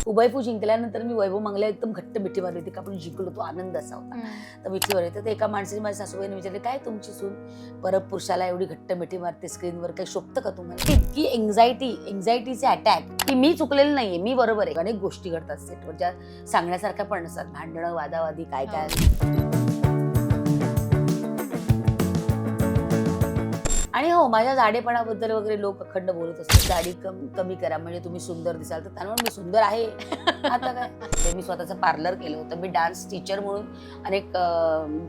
उदयपूर जिंकल्यानंतर मी वैभव मंगला एकदम घट्ट मिठी मारली होती, का आपण जिंकलो, तो आनंद असा होता. तर मिठी मारली तर एका माणसाने माझ्या सासूबाईने विचारले, काय तुमची सून परपुरुषाला एवढी घट्ट मिठी मारते स्क्रीनवर, काही शोभतं का तुम्हाला? इतकी एन्झायटीचे अटॅक की मी चुकलेलं नाहीये, मी बरोबर आहे. अनेक गोष्टी घडतात सेटवर ज्या सांगण्यासारख्या पण नसतात, भांडणं वादावादी काय काय. आणि हो, माझ्या जाडेपणाबद्दल वगैरे लोक अखंड बोलत असतात, दाढी कमी करा म्हणजे तुम्ही सुंदर दिसाल. तर त्यामुळे मी सुंदर आहे आता काय. मी स्वतःचं पार्लर केलं होतं. मी डान्स टीचर म्हणून अनेक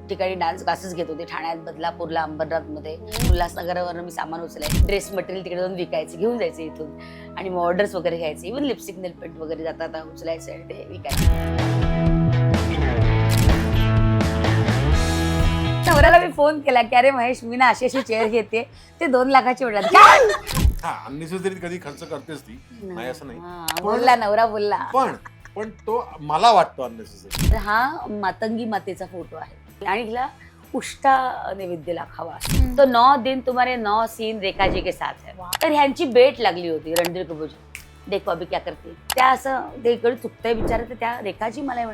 ठिकाणी डान्स क्लासेस घेत होते, ठाण्यात, बदलापूरला, अंबरनाथमध्ये, उल्हासनगरवरून मी सामान उचलायचे, ड्रेस मटेरियल तिकडे जाऊन विकायचे, घेऊन जायचे इथून, आणि मग ऑर्डर्स वगैरे घ्यायचे, इव्हन लिपस्टिक नेलपेंट वगैरे जातात उचलायचे आणि ते विकायचे. नवऱ्याला मी फोन केला की अरे महेश, मी ना अशी चेअर घेते, ते 2 लाखाची म्हटलं. अननेसेसरी कधी खर्च करतेस ती, नाही असं नाही, बोलला नवरा बोलला, पण तो मला वाटतो अननेसेसरी. हा मातंगी मातेचा फोटो आहे आणि हिला उष्टा नैवेद्य खावा. तो 9 दिन तुम्हारे 9 सीन रेखा जी के साथ है. तर ह्यांची भेट लागली होती रणधीर कपूरची. देखो अभी क्या करते, त्या असं ते इकडे चुकतंय बिचारं, तर त्या रेखाजी मला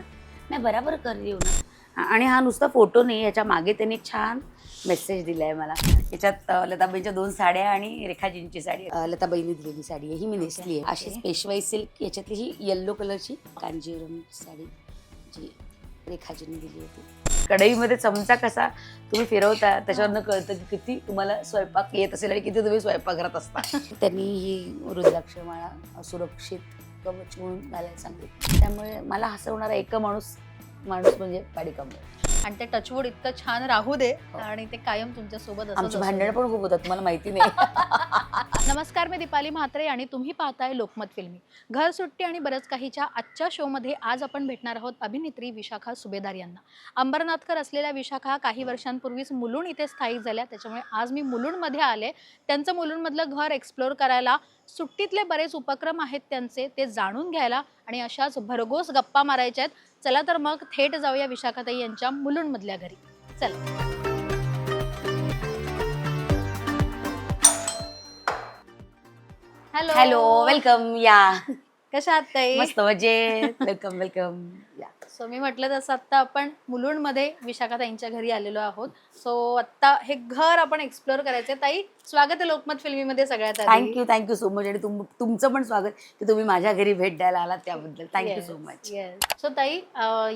मी बराबर कर रही हूं ना. आणि हा नुसता फोटो नाही, याच्या मागे त्यांनी एक छान मेसेज दिलाय मला. याच्यात लताबाईंच्या 2 साड्या आणि रेखाजींची साडी, लताबाईंनी दिलेली साडी आहे ही मी नेसली आहे. अशीच पेशवाई सिल्क याच्यातली ही येल्लो कलरची कांजीवरम साडी जी रेखाजींनी दिली होती. कढईमध्ये चमचा कसा तुम्ही फिरवता त्याच्यावरनं कळतं की किती तुम्हाला स्वयंपाक येत असेल आणि किती तुम्ही स्वयंपाकघरात असता. त्यांनी ही रुद्राक्षमाळा सुरक्षित कवच म्हणून घालायला सांगितलं. त्यामुळे मला हसवणारा एक माणूस म्हणजे पाडिकांबळे. आणि ते टचवूड इतकं छान राहू दे आणि ते कायम तुमच्या सोबत आमची भांडणं पण खूप होतात, तुम्हाला माहिती नाही. नमस्कार, मी दीपाली म्हात्रे आणि तुम्ही पाहताय लोकमत फिल्मी. घर सुट्टी आणि बरंच काहीच्या आजच्या शोमध्ये आज आपण भेटणार आहोत अभिनेत्री विशाखा सुभेदार यांना. अंबरनाथकर असलेल्या विशाखा काही वर्षांपूर्वीच मुलुंड इथे स्थायिक झाल्या, त्याच्यामुळे आज मी मुलुंडमध्ये आले. त्यांचं मुलुंडमधलं घर एक्सप्लोअर करायला, सुट्टीतले बरेच उपक्रम आहेत त्यांचे ते जाणून घ्यायला आणि अशाच भरघोस गप्पा मारायच्या आहेत. चला तर मग थेट जाऊया विशाखाताई यांच्या मुलुंडमधल्या घरी. चला. Hello, welcome. या कशा आहात ताई? मस्त मजेत. वेलकम. या. सो मी म्हटलं तसं आत्ता आपण मुलुंडमध्ये विशाखाताईंच्या घरी आलेलो आहोत. सो आत्ता हे घर आपण एक्सप्लोअर करायचंय. ताई, स्वागत आहे लोकमत फिल्मीमध्ये सगळ्यात आधी. Thank you so much. आणि तुमचं पण स्वागत की तुम्ही माझ्या घरी भेट द्यायला आलात त्याबद्दल. Thank you so much. सो ताई,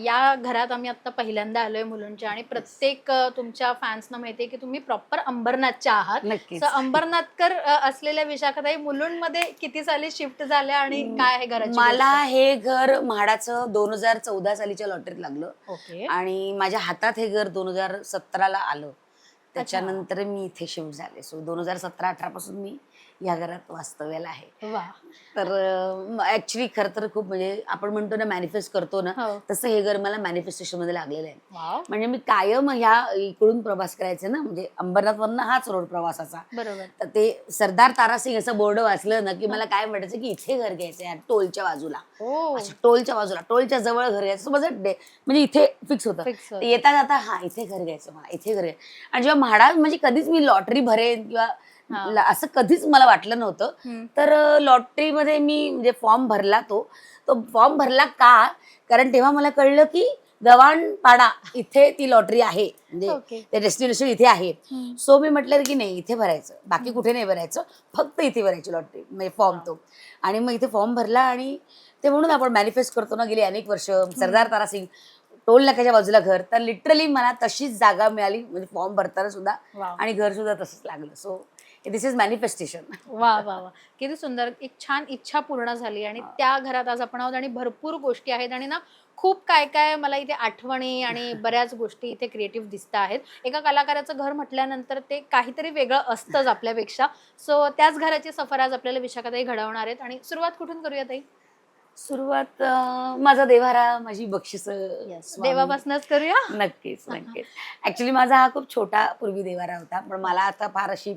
या घरात आम्ही आता पहिल्यांदा आलोय मुलुंडच्या आणि प्रत्येक तुमच्या फॅन्सना माहितीये की तुम्ही प्रॉपर अंबरनाथच्या आहात. नक्कीच. सो अंबरनाथकर असलेल्या विशाखाताई मुलुंडमध्ये किती साली शिफ्ट झाल्या आणि काय आहे घराची? मला हे घर म्हाडाचं 2014 सालीच्या लॉटरीत लागलं. ओके. आणि माझ्या हातात हे घर 2017ला आलं. त्याच्यानंतर मी इथे शिफ्ट झाले. सो 2017-18 पासून मी या घरात वास्तव्याला आहे. वा. तर ऍक्च्युली खरं तर खूप म्हणजे आपण म्हणतो ना मॅनिफेस्ट करतो ना, हो. तसं हे घर मला मॅनिफेस्टेशन मध्ये लागलेलं आहे. वाव. म्हणजे मी कायम ह्या इकडून प्रवास करायचे ना, म्हणजे अंबरनाथवरनं हाच रोड प्रवासाचा. बरोबर. तर ते सरदार तारासिंग असं बोर्ड वाचलं ना की मला काय वाटायचं की इथे घर घ्यायचंय टोलच्या बाजूला. टोलच्या जवळ घर घ्यायचं माझं म्हणजे इथे फिक्स होतं. येता जाता इथे घर घ्यायचं मला, इथे घर घ्यायचं. आणि जेव्हा म्हाडा म्हणजे कधीच मी लॉटरी भरेन किंवा असं कधीच मला वाटलं नव्हतं. तर लॉटरीमध्ये मी म्हणजे फॉर्म भरला. तो फॉर्म भरला का, कारण तेव्हा मला कळलं की गव्हाणपाडा इथे ती लॉटरी आहे, म्हणजे ते डेस्टिनेशन इथे आहे. सो मी म्हटलं की नाही, इथे भरायचं, बाकी कुठे नाही भरायचं, फक्त इथे भरायची लॉटरी म्हणजे फॉर्म तो. आणि मग इथे फॉर्म भरला आणि ते म्हणून आपण मॅनिफेस्ट करतो ना, गेली अनेक वर्ष. सरदार तारासिंग टोल नाक्याच्या बाजूला घर, तर लिटरली मला तशीच जागा मिळाली, म्हणजे फॉर्म भरताना सुद्धा आणि घर सुद्धा तसंच लागलं. So this is manifestation. वा वा वा, किती सुंदर. एक छान इच्छा पूर्ण झाली आणि त्या घरात आज आपण आहोत आणि भरपूर गोष्टी आहेत आणि ना खूप काय काय मला इथे आठवणी आणि बऱ्याच गोष्टी इथे क्रिएटिव्ह दिसत आहेत. एका कलाकाराचं घर म्हटल्यानंतर ते काहीतरी वेगळं असतंच आपल्यापेक्षा. सो त्याच घराची सफर आज आपल्याला विशाखाताई घडवणार आहेत. आणि सुरुवात कुठून करूया ताई? सुरुवात माझा देव्हारा, माझी बक्षिस देवापासूनच करूया. नक्कीच. ऍक्च्युली माझा हा खूप छोटा पूर्वी देव्हारा होता, पण मला आता फार अशी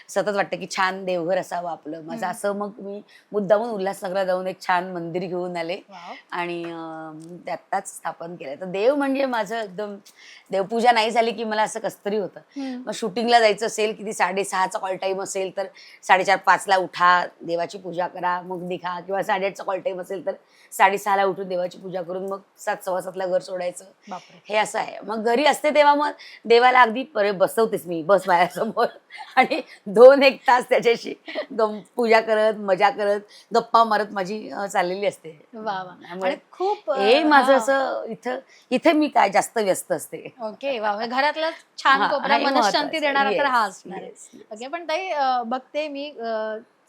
सतत वाटतं की छान देवघर असावं आपलं माझं. असं मग मी मुद्दामून उल्हासनगरला जाऊन एक छान मंदिर घेऊन आले आणि ते आत्ताच स्थापन केलंय. तर देव म्हणजे माझं एकदम, देवपूजा नाही झाली की मला असं कसतरी होतं. मग शूटिंगला जायचं असेल, किती 6:30चा कॉल टाईम असेल तर 4:30-5ला उठा, देवाची पूजा करा, मग निघा. किंवा 8:30चा कॉल टाईम असेल तर नंतर 6:30ला उठून देवाची पूजा करून मग 7, 7:15ला घर सोडायचं. बापरे. हे असं आहे. मग घरी असते तेव्हा मग देवाला अगदी बसवतेच मी, बस माझ्यासमोर आणि 2-1 तास त्याच्याशी पूजा करत, मजा करत, गप्पा मारत माझी चाललेली असते. वा वा. त्यामुळे आणि खूप हे माझं असं इथे मी काय जास्त व्यस्त असते. ओके. वा. घरातला छान हा, कोपरा हे मनशांती महत्वाचं. देणारा तर हा Yes, असणार आहे. yes, yes. ओके. पण ताई बघते मी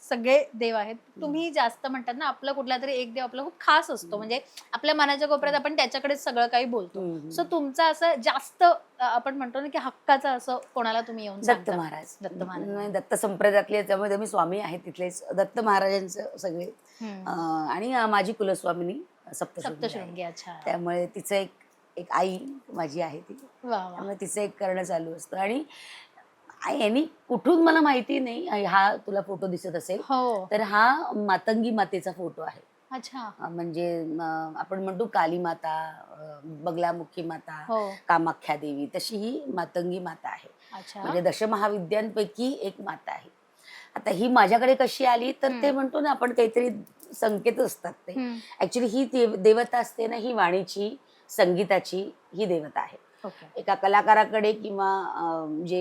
सगळे देव आहेत. तुम्ही जास्त म्हणतात ना आपलं कुठला तरी एक देव आपला खूप खास असतो, म्हणजे आपल्या मनाच्या कोपऱ्यात आपण त्याच्याकडेच सगळं काही बोलतो. सो तुमचं असं जास्त आपण म्हणतो ना की हक्काचं असं कोणाला तुम्ही येऊन दत्त सांगता? महाराज. दत्त महाराज. नाही, दत्त संप्रदायातले, त्यामुळे मी स्वामी आहे तिथलेच दत्त महाराजांचं सगळे. आणि माझी कुलस्वामिनी सप्तशृंगी आहे. सप्तशृंगी. अच्छा. त्यामुळे तिचं एक आई माझी आहे ती, वा वा. त्यामुळे तिचं एक करणं चालू असतं. आणि यांनी कुठून मला माहिती नाही, हा तुला फोटो दिसत असेल हो. तर हा मातंगी मातेचा फोटो आहे. अच्छा. म्हणजे आपण म्हणतो काली माता, बगलामुखी माता, हो. कामाख्या देवी, तशी ही मातंगी माता आहे. अच्छा. म्हणजे दशमहाविद्यांपैकी एक माता आहे. आता ही माझ्याकडे कशी आली तर ते म्हणतो ना आपण काहीतरी संकेत असतात ते. ऍक्च्युली ही देवता असते ना, ही वाणीची, संगीताची ही देवता आहे. ओके. एका कलाकाराकडे किंवा जे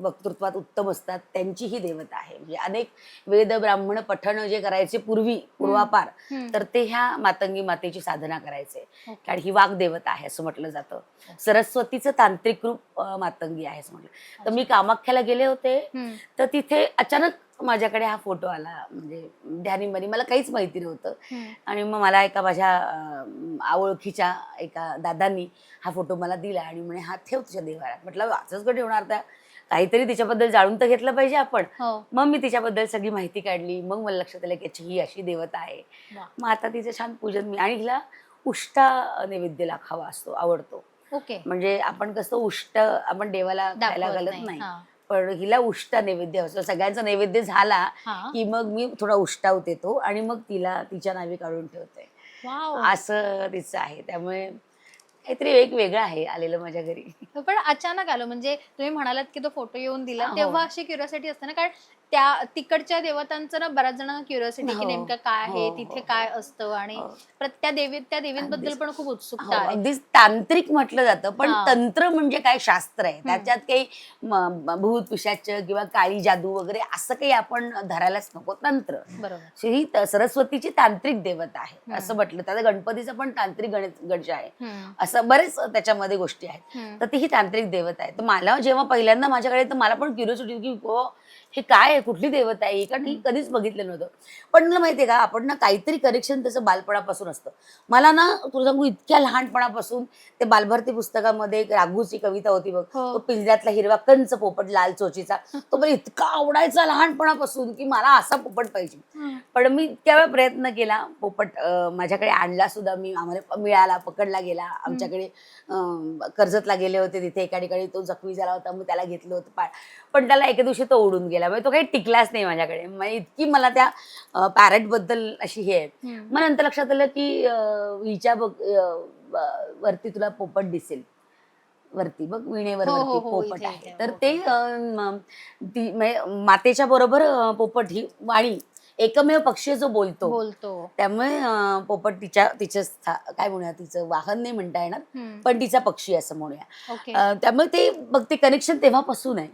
वक्तृत्वात उत्तम असतात त्यांची ही देवता आहे. म्हणजे अनेक वेद ब्राह्मण पठण जे करायचे पूर्वापार, तर ते ह्या मातंगी मातेची साधना करायचे. कारण ही वाग्देवता आहे असं म्हटलं जातं. सरस्वतीचं तांत्रिक रूप मातंगी आहे असं म्हटलं. तर मी कामाख्याला गेले होते, तर तिथे अचानक माझ्याकडे हा फोटो आला. म्हणजे ध्यानीमनी मला काहीच माहिती नव्हतं. आणि मग मला एका माझ्या ओळखीच्या एका दादांनी हा फोटो मला दिला आणि म्हणे हा ठेव तुझ्या देवाऱ्यात. म्हटलं असंच का ठेवणार, त्या काहीतरी तिच्याबद्दल जाणून तर घेतलं पाहिजे आपण. मग मी तिच्याबद्दल सगळी माहिती काढली. मग मला लक्षात आलं की ही अशी देवता आहे. मग आता तिचं छान पूजन मी, आणि हिला उष्टा नैवेद्य हवा असतो, आवडतो. ओके. म्हणजे आपण कसं उष्ट आपण देवाला खायला घालत नाही, पण हिला उष्टा नैवेद्य असतो. सगळ्यांचा नैवेद्य झाला की मग मी थोडा उष्टाव देतो आणि मग तिला तिच्या नावे काढून ठेवते. असं तिचं आहे. त्यामुळे काहीतरी एक वेगळं आहे आलेलं माझ्या घरी. पण अचानक आलं, म्हणजे तुम्ही म्हणालात की तो फोटो येऊन दिला तेव्हा अशी क्युरिओसिटी असते ना, कारण त्या तिकडच्या देवतांचं ना बऱ्याच जणांना क्युरिओसिटी की नेमकं काय आहे, तिथे काय असतं, आणि त्या देवींबद्दल पण खूप उत्सुकता आहे. अगदीच तांत्रिक म्हटलं जातं, पण तंत्र म्हणजे काय शास्त्र आहे. त्याच्यात काही भूत पिशाच किंवा काळी जादू वगैरे असं काही आपण धरायलाच नको. तंत्र. बरोबर. ही सरस्वतीची तांत्रिक देवता आहे असं म्हटलं. त्याचा गणपतीचा पण तांत्रिक गणेश आहे. असं बरेच त्याच्यामध्ये गोष्टी आहेत. तर ती ही तांत्रिक देवता आहे. तर मला जेव्हा पहिल्यांदा माझ्याकडे, तर मला पण क्युरिओसिटी होती की हे काय आहे, कुठली देवता आहे, कारण ही कधीच बघितलं नव्हतं. पण मला माहितीये का, आपण ना काहीतरी कनेक्शन त्याचं बालपणापासून असतं. मला ना तुला सांगू, इतक्या लहानपणापासून ते बालभारती पुस्तकामध्ये एक राघूची कविता होती बघ, तो पिंजऱ्यातला हिरवा कंच पोपट लाल चोचीचा, तो मला इतका आवडायचा लहानपणापासून की मला असा पोपट पाहिजे. पण मी त्यावेळेस प्रयत्न केला, पोपट माझ्याकडे आणला सुद्धा मी, आम्हाला मिळाला, पकडला गेला. आमच्याकडे कर्जतला गेले होते, तिथे एका ठिकाणी तो जखमी झाला होता, मग त्याला घेतलं होतं, पण त्याला एके दिवशी तो उडून गेला. म्हणजे तो काही टिकलाच नाही माझ्याकडे. म्हणजे इतकी मला त्या पॅरेट बद्दल अशी हे आहे. मग नंतर लक्षात आलं की हिच्या वरती तुला पोपट दिसेल, वरती बघ विणेवर वरती पोपट आहे. तर ते मातेच्या बरोबर पोपट ही वाणी एकमेव पक्षी जो बोलतो, त्यामुळे पोपट तिच्या काय म्हणूया, तिचं वाहन नाही म्हणता येणार, पण तिचा पक्षी असं म्हणूया. त्यामुळे ते कनेक्शन तेव्हापासून आहे,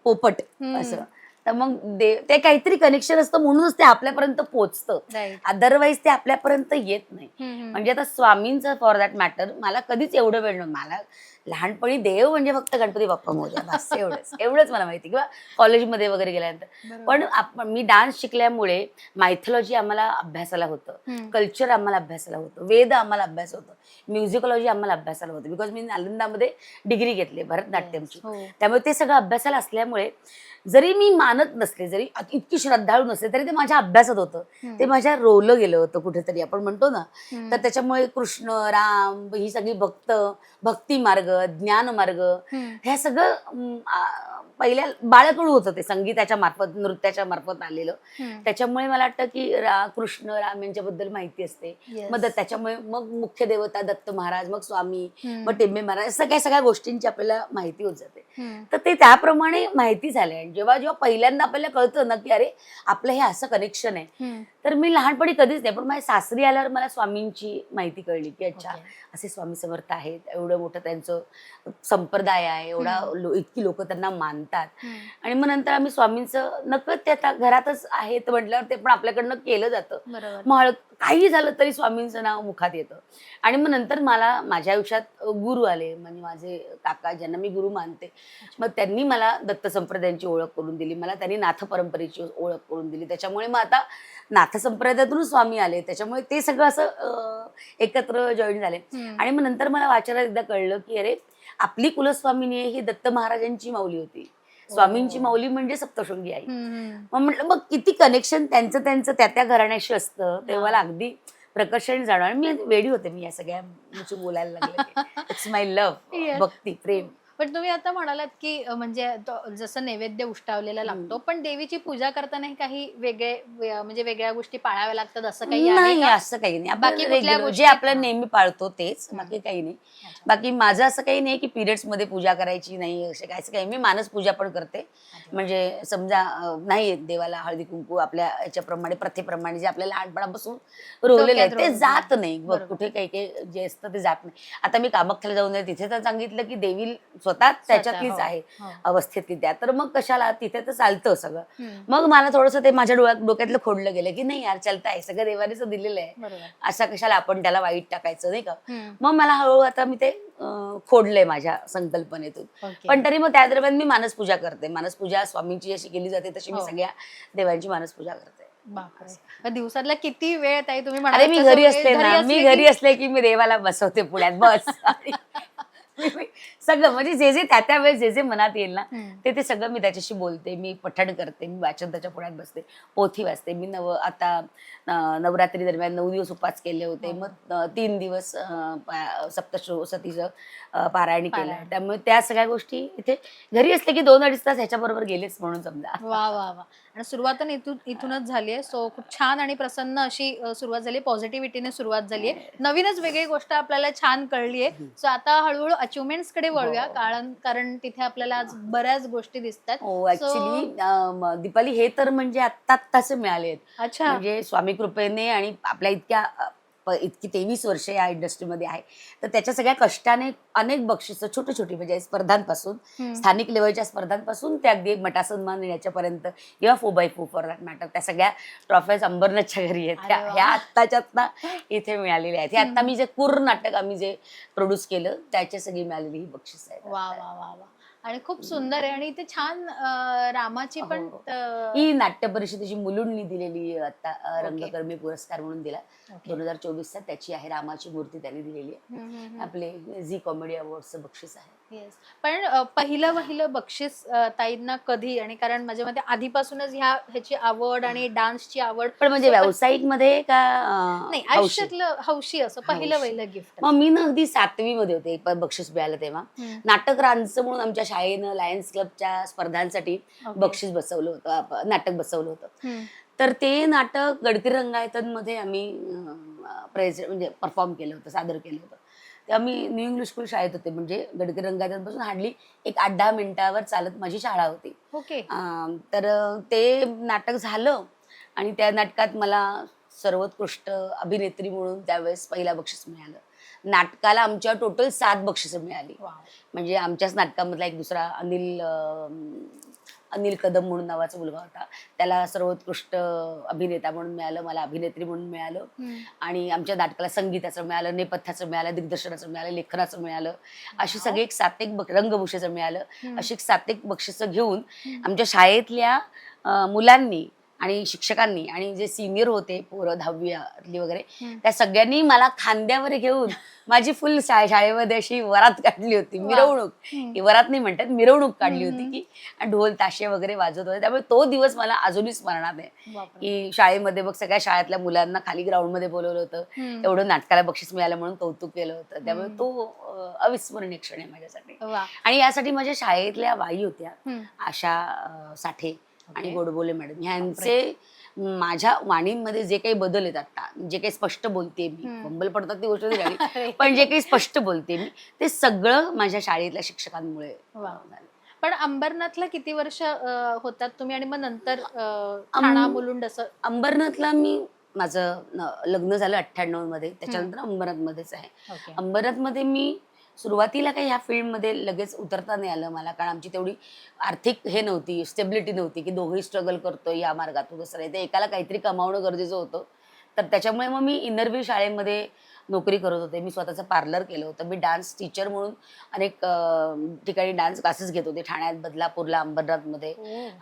पोपट असं. तर मग ते काहीतरी कनेक्शन असतं, म्हणूनच ते आपल्यापर्यंत पोचतं. अदरवाईज ते आपल्यापर्यंत येत नाही. म्हणजे आता स्वामींचं फॉर दॅट मॅटर मला कधीच एवढं वेळ नव्हतं. मला लहानपणी देव म्हणजे फक्त गणपती बाप्पा मोरया, बस एवढंच मला माहिती, किंवा कॉलेजमध्ये वगैरे गेल्यानंतर. पण मी डान्स शिकल्यामुळे मायथॉलॉजी आम्हाला अभ्यासाला होतं, कल्चर आम्हाला अभ्यासाला होतं, वेद आम्हाला अभ्यास होतं, म्युझिकॉलॉजी आम्हाला अभ्यासाला होतं. बिकॉज मी नालंदामध्ये डिग्री घेतली भरतनाट्यमची. त्यामुळे ते सगळं अभ्यासाला असल्यामुळे जरी मी मानत नसले, जरी इतकी श्रद्धाळू नसले, तरी ते माझ्या अभ्यासात होतं, ते माझ्या रोवलं गेलं होतं कुठेतरी, आपण म्हणतो ना. तर त्याच्यामुळे कृष्ण, राम, ही सगळी भक्ती मार्ग, ज्ञान मार्ग, हे सगळं पहिल्या बाळकडू होतं, ते संगीताच्या मार्फत, नृत्याच्या मार्फत आलेलं. त्याच्यामुळे मला वाटतं की कृष्ण, राम यांच्याबद्दल माहिती असते. मग त्याच्यामुळे मग मुख्य देवता दत्त महाराज, मग स्वामी, मग टेंबे महाराज, सगळ्या गोष्टींची आपल्याला माहिती होत जाते. तर ते त्याप्रमाणे माहिती झालंय. जेव्हा पहिल्यांदा आपल्याला कळतं ना की अरे आपलं हे असं कनेक्शन आहे, तर मी लहानपणी कधीच नाही, पण माझ्या सासरी आल्यावर मला स्वामींची माहिती कळली की अच्छा असे स्वामी समर्थ आहेत, एवढं मोठं त्यांचं संप्रदाय आहे, इतकी लोक त्यांना मानतात. आणि मग नंतर आम्ही स्वामींचं नकळत ते आता घरातच आहे तर म्हटल्यावर ते पण आपल्याकडनं केलं जातं. बरोबर. मग काही झालं तरी स्वामींचं नाव मुखात येतं. आणि मग नंतर मला माझ्या आयुष्यात गुरु आले, म्हणजे माझे काका ज्यांना मी गुरु मानते. मग त्यांनी मला दत्त संप्रदायांची ओळख करून दिली, मला त्यांनी नाथ परंपरेची ओळख करून दिली. त्याच्यामुळे मग आता नाथ संप्रदायातून स्वामी आले, त्याच्यामुळे ते सगळं असं एकत्र जॉईन झाले. आणि मग नंतर मला वाचनात एकदा कळलं की अरे आपली कुलस्वामिनी ही दत्त महाराजांची माऊली होती, स्वामींची माऊली म्हणजे सप्तशृंगी आई. मग म्हटलं मग किती कनेक्शन त्यांचं त्यांचं त्या घराण्याशी असतं, ते मला अगदी प्रकर्षाने जाणवलं. मी वेडी होते, मी या सगळ्या बोलायला लागले. इट्स माय लव्ह, भक्ती, प्रेम. पण तुम्ही आता म्हणालात की म्हणजे जसं नैवेद्य उष्टावलेला लागतो, पण देवीची पूजा करताना काही म्हणजे वेगळ्या गोष्टी पाळाव्या लागतात असं काही आहे नाही? का? असं काही नाही, बाकी आपण कुठल्या regular जे गोष्टी? आपलं नेहमी पाळतो तेच, बाकी काही नाही. बाकी माझं असं काही नाही की पिरियड्स मध्ये पूजा करायची नाही, असं काही. मी मानस पूजा पण करते. म्हणजे समजा नाही देवाला हळदी कुंकू आपल्या याच्याप्रमाणे प्रथेप्रमाणे जे आपल्याला लहानपणापासून रोवलेलं आहे ते जात नाही. कुठे काही काही जे असतं ते जात नाही. आता मी कामाख्याला जाऊन तिथे तर सांगितलं की देवी स्वतः त्याच्यातलीच आहे, अवस्थेतली त्या, तर मग कशाला, तिथे तर चालतं सगळं. मग मला थोडंसं ते माझ्या डोक्यातलं खोडलं गेलं की नाही यार, चालतं आहे सगळं, देवानेच दिलेलं आहे, असा कशाला आपण त्याला वाईट टाकायचं, नाही का. मग मला हळूहळू आता मी ते खोडलंय माझ्या संकल्पनेतून. पण तरी मग त्या दरम्यान मी मानसपूजा करते. मानसपूजा स्वामींची जशी केली जाते तशी मी सगळ्या देवांची मानसपूजा करते. बापरे, दिवसातला किती वेळ ताई तुम्ही अरे म्हणालात मी तसं घरी असले ना, मी घरी असले की मी देवाला बसवते पुण्यात बस. सगळं म्हणजे जे जे त्या वेळेस जे जे मनात येईल ना ते सगळं मी त्याच्याशी बोलते, मी पठण करते, मी वाचन त्याच्या पुण्यात बसते, पोथी वाचते. मी आता नवरात्री दरम्यान 9 दिवस उपवास केले होते, मग 3 दिवस सप्तशतीचं पारायण केलं. त्यामुळे त्या सगळ्या गोष्टी इथे घरी असले की 2-2.5 तास ह्याच्याबरोबर गेलेच म्हणून समजा. वा वा वा. आणि सुरुवात इथूनच झाली आहे. सो खूप छान आणि प्रसन्न अशी सुरुवात झाली, पॉझिटिव्हिटीने सुरुवात झाली आहे. नवीनच वेगळी गोष्ट आपल्याला छान कळली आहे. सो आता हळूहळू अचिव्हमेंट्स कडे वळूया, कारण तिथे आपल्याला आज बऱ्याच गोष्टी दिसतात. हो, ऍक्च्युली दीपाली हे तर म्हणजे आत्ताच मिळाले आहेत. अच्छा. म्हणजे स्वामी कृपेने आणि आपल्या इतकी 23 वर्ष या इंडस्ट्रीमध्ये आहे, तर त्याच्या सगळ्या कष्टाने अनेक बक्षिसं छोटी छोटी म्हणजे स्पर्धांपासून, स्थानिक लेवलच्या स्पर्धांपासून ते अगदी मटा सन्मान येण्याच्यापर्यंत किंवा 4x4 फॉर दॅट मॅटर, त्या सगळ्या ट्रॉफीज अंबरनाथच्या घरी आहेत. ह्या आत्ताच्या इथे मिळालेल्या आहेत. हे आता मी जे पूर्ण नाटक आम्ही जे प्रोड्यूस केलं त्याच्या सगळी मिळालेली ही बक्षिस आहेत. वा वा वा वा. आणि खूप सुंदर आहे. आणि इथे छान रामाची पण ही नाट्य परिषदेची मुलुंडनी दिलेली आता रंगकर्मी पुरस्कार म्हणून दिला 2024चा, त्याची आहे रामाची मूर्ती त्यांनी दिलेली आहे. आपले झी कॉमेडी अवॉर्डचं बक्षीस आहे. पण पहिलं बक्षीस ताईंना कधी, आणि कारण माझ्या मते आधीपासूनच ह्याची आवड आणि डान्सची आवड, पण म्हणजे व्यावसायिक मध्ये का नाही आयुष्यातलं हौशी असं पहिलं गिफ्ट? मग मी ना अगदी 7वी मध्ये होते, एक बक्षीस मिळालं तेव्हा. नाटक रांजचं म्हणून आमच्या शाळेनं लायन्स क्लबच्या स्पर्धांसाठी बक्षीस बसवलं होतं, नाटक बसवलं होतं. तर ते नाटक गडकरी रंगायतमध्ये आम्ही म्हणजे परफॉर्म केलं होतं, सादर केलं होतं. तेव्हा मी न्यू इंग्लिश स्कूल शाळेत होते, म्हणजे गडकरी रंगायतपासून हार्डली एक 8-10 मिनिटावर चालत माझी शाळा होती. तर ते नाटक झालं आणि त्या नाटकात मला सर्वोत्कृष्ट अभिनेत्री म्हणून त्यावेळेस पहिला बक्षीस मिळालं. नाटकाला आमच्या टोटल 7 बक्षिसं मिळाली. म्हणजे आमच्याच नाटकामधला एक दुसरा अनिल कदम म्हणून नावाचा मुलगा होता, त्याला सर्वोत्कृष्ट अभिनेता म्हणून मिळालं, मला अभिनेत्री म्हणून मिळालं. आणि आमच्या नाटकाला संगीताचं मिळालं, नेपथ्याचं मिळालं, दिग्दर्शनाचं मिळालं, लेखनाचं मिळालं, अशी सगळी एक 7 रंगभूषेचं मिळालं. अशी 7 बक्षिसं घेऊन आमच्या शाळेतल्या मुलांनी आणि शिक्षकांनी आणि जे सिनियर होते पोरं 10वी वगैरे, त्या सगळ्यांनी मला खांद्यावर घेऊन माझी फुल शाळेमध्ये अशी वरात काढली होती, मिरवणूक. ही वरात नाही म्हणतात, मिरवणूक काढली होती की ढोल ताशे वगैरे वाजवत होते. त्यामुळे तो दिवस मला अजूनही स्मरणात आहे की शाळेमध्ये मग सगळ्या शाळेतल्या मुलांना खाली ग्राउंडमध्ये बोलवलं होतं, एवढं नाटकाला बक्षीस मिळालं म्हणून कौतुक केलं होतं. त्यामुळे तो अविस्मरणीय क्षण आहे माझ्यासाठी. आणि यासाठी माझ्या शाळेतल्या बाई होत्या, आशा साठे आणि गोडबोले मॅडम, ह्यांचे माझ्या वाणीमध्ये जे काही बदल आहेत, आता जे काही स्पष्ट बोलते मी, बंबल पडतात ती गोष्ट झाली, पण जे काही स्पष्ट बोलते मी ते सगळं माझ्या शाळेतल्या शिक्षकांमुळे. पण अंबरनाथला किती वर्ष होतात तुम्ही, आणि मग नंतर ठाणा मुलुंड असं? अंबरनाथला मी माझं लग्न झालं 98 मध्ये, त्याच्यानंतर अंबरनाथमध्येच आहे. ओके. अंबरनाथमध्ये मी सुरुवातीला काही ह्या फील्डमध्ये लगेच उतरता नाही आलं मला, कारण आमची तेवढी आर्थिक हे नव्हती, स्टेबिलिटी नव्हती की दोघंही स्ट्रगल करतोय या मार्गातून. कसं नाही, ते एकाला काहीतरी कमावणं गरजेचं होतं. तर त्याच्यामुळे मग मी इनरव्ह्यू शाळेमध्ये नोकरी करत होते. मी स्वतःचं पार्लर केलं होतं. मी डान्स टीचर म्हणून अनेक ठिकाणी डान्स क्लासेस घेत होते, ठाण्यात, बदलापूरला, अंबरनाथमध्ये.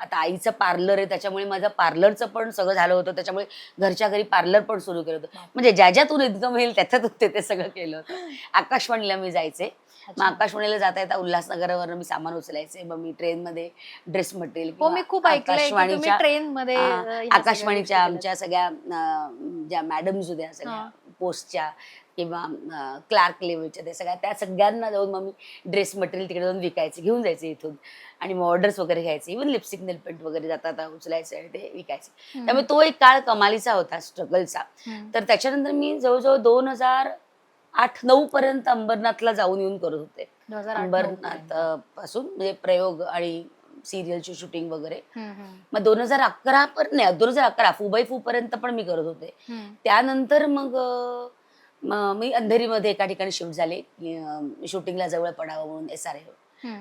आता आईचं पार्लर आहे, त्याच्यामुळे माझं पार्लरचं पण सगळं झालं होतं. त्याच्यामुळे घरच्या घरी पार्लर पण सुरू केलं होतं. म्हणजे ज्याच्यातून इन्कम येईल त्याच्यातून ते सगळं केलं होतं. आकाशवाणीला मी जायचे. मग आकाशवाणीला जाता येता उल्हासनगरवरून मी सामान उचलायचे. मग मी ट्रेनमध्ये ड्रेस मटेरियल हो, मी खूप ऐकलंय की तुम्ही ट्रेनमध्ये आकाशवाणीच्या आमच्या सगळ्या ज्या मॅडम्स होत्या सगळ्या पोस्टच्या किंवा क्लार्क लेवलच्या, त्या सगळ्यांना जाऊन मग मी ड्रेस मटेरियल तिकडे जाऊन विकायचे, घेऊन जायचे इथून. आणि मग ऑर्डर्स वगैरे घ्यायचे, इव्हन लिपस्टिक नेलपेंट वगैरे जाता उचलायचे आणि ते विकायचे. त्यामुळे तो एक काळ कमालीचा होता, स्ट्रगलचा. तर त्याच्यानंतर मी जवळजवळ 2008-9 पर्यंत अंबरनाथला जाऊन येऊन करत होते. अंबरनाथ पासून म्हणजे प्रयोग आणि सिरियलची शूटिंग वगैरे. मग 2011 पर्यंत नाही, 2011 फू पर्यंत पण मी करत होते. त्यानंतर मग मी अंधेरीमध्ये एका ठिकाणी शिफ्ट झाले शूटिंगला जवळ पडावं म्हणून SRA.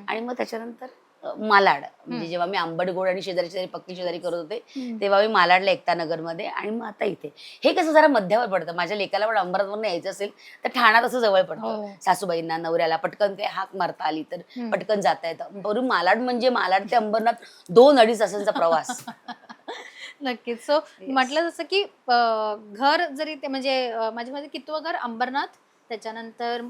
आणि मग त्याच्यानंतर मालाड, म्हणजे जेव्हा मी आंबटगोड आणि शेजारी पक्की शेजारी करत होते तेव्हा मी मालाडला एकता नगरमध्ये, आणि मग आता इथे. हे कसं जरा मध्यावर पडतं. माझ्या लेकाला पण अंबरनाथवरून यायचं असेल तर ठाण्यात असं जवळ पडतं. सासूबाईंना, नवऱ्याला पटकन काही हाक मारता आली तर पटकन जाता येतं. बरोबर मालाड म्हणजे मालाड ते अंबरनाथ 2-2.5 तासांचा प्रवास. नक्कीच. सो म्हटलं जसं की घर जरी ते म्हणजे माझ्या मध्ये कितवं घर? अंबरनाथ, त्याच्यानंतर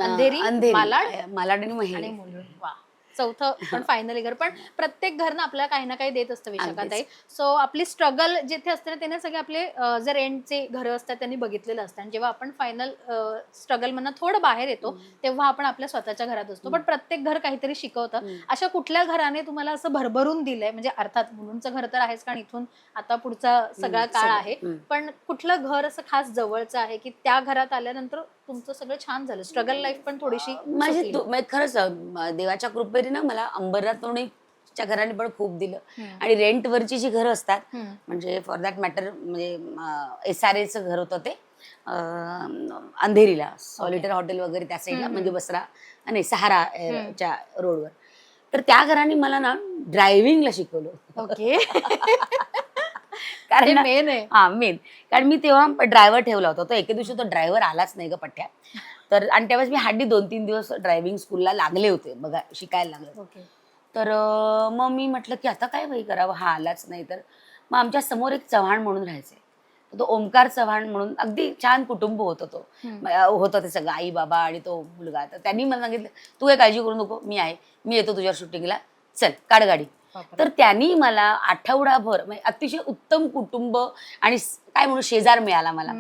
अंधेरी, मालाड आणि मुलुंड. वा, चौथं पण फायनली घर. पण प्रत्येक घर ना आपल्याला काही ना काही देत असतं विशाखाताई. सो आपली स्ट्रगल जिथे असते ना, त्याने सगळे आपले जे रेंटचे घर असतात त्यांनी बघितलेलं असतं. आणि जेव्हा आपण फायनल स्ट्रगल म्हणून थोडं बाहेर येतो तेव्हा आपण आपल्या स्वतःच्या घरात असतो. पण प्रत्येक घर काहीतरी शिकवतं. अशा कुठल्या घराने तुम्हाला असं भरभरून दिलंय? म्हणजे अर्थात मुलुंडचं घर तर आहेच, कारण इथून आता पुढचा सगळा काळ आहे. पण कुठलं घर असं खास जवळचं आहे की त्या घरात आल्यानंतर तुमचं सगळं छान झालं, स्ट्रगल लाईफ पण थोडीशी? माझी खरंच देवाच्या कृपेने ना मला अंबरनाथच्या घराने पण खूप दिलं. आणि रेंटवरची जी घरं असतात, म्हणजे फॉर दॅट मॅटर, म्हणजे SRAचं घर होतं ते अंधेरीला, सॉलिटर हॉटेल वगैरे त्या साईडला, म्हणजे बसरा आणि सहाराच्या रोडवर. तर त्या घराने मला ना ड्रायव्हिंगला शिकवलं. ओके. कारण मेन आहे. मेन. कारण मी तेव्हा ड्रायव्हर ठेवला होता. तो एके दिवशी तो ड्रायव्हर आलाच नाही ग पठ्या. तर आणि त्यावेळेस मी हार्डली 2-3 दिवस ड्रायव्हिंग स्कूलला लागले होते, बघा शिकायला लागले. तर मग मी म्हटलं की आता काय बाई करावं, हा आलाच नाही तर. मग आमच्या समोर एक चव्हाण म्हणून राहायचे, तो ओमकार चव्हाण म्हणून. अगदी छान कुटुंब होतं तो, होतं ते सगळं, आई बाबा आणि तो मुलगा. तर त्यांनी मला सांगितलं तू काही काळजी करू नको, मी आहे, मी येतो तुझ्या शूटिंगला, चल काढ गाडी. तर त्यांनी मला आठवडाभर म्हणजे अतिशय उत्तम कुटुंब आणि काय म्हणू शेजार मिळाला मला.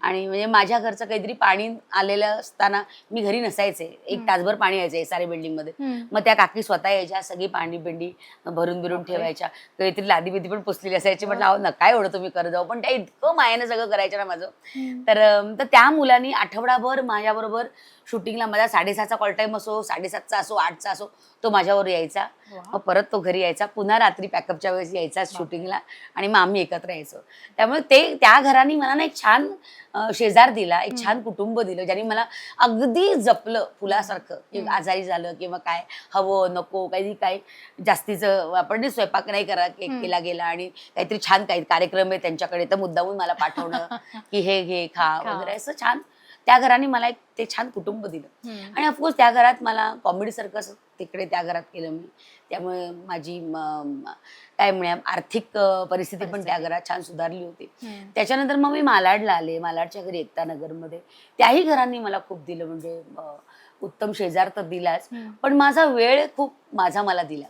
आणि म्हणजे माझ्या घरचं काहीतरी पाणी आलेलं असताना मी घरी नसायचे, 1 तासभर पाणी यायचं SRA बिल्डिंग मध्ये. मग त्या काकी स्वतः यायच्या, सगळी पाणी बिंडी भरून बिरून ठेवायच्या, काहीतरी लादी बिदी पण पुसलेली असायची. म्हटलं अहो नका एवढं तुम्ही करत जाऊ, पण त्या इतकं मायाने सगळं करायचं ना माझं. तर त्या मुलांनी आठवडाभर माझ्याबरोबर शूटिंगला, माझा 6:30चा कॉल टाईम असो, 7:30चा असो, 8चा असो, तो माझ्यावर यायचा. मग परत तो घरी यायचा, पुन्हा रात्री पॅकअपच्या वेळेस यायचा शूटिंगला, आणि मग आम्ही एकत्र यायचो. त्यामुळे त्या घराने मला ना एक छान शेजार दिला, एक छान कुटुंब दिलं, ज्यांनी मला अगदी जपलं फुलासारखं. की आजारी झालं किंवा काय हवं नको, काही काय जास्तीचं आपण स्वयंपाक नाही केला गेला, आणि काहीतरी छान काही कार्यक्रम आहे त्यांच्याकडे तर मुद्दामून मला पाठवणं की हे घे खा वगैरे, असं छान. त्या घराने मला एक ते छान कुटुंब दिलं. आणि ऑफकोर्स त्या घरात मला कॉमेडी सर्कस तिकडे त्या घरात केलं मी. त्यामुळे माझी काय म्हणूया आर्थिक परिस्थिती पण त्या घरात छान सुधारली होती. त्याच्यानंतर मग मी मालाडला आले, मालाडच्या घरी एकता नगरमध्ये. त्याही घरांनी मला खूप दिलं, म्हणजे उत्तम शेजार तर दिलाच, पण माझा वेळ खूप मला दिला.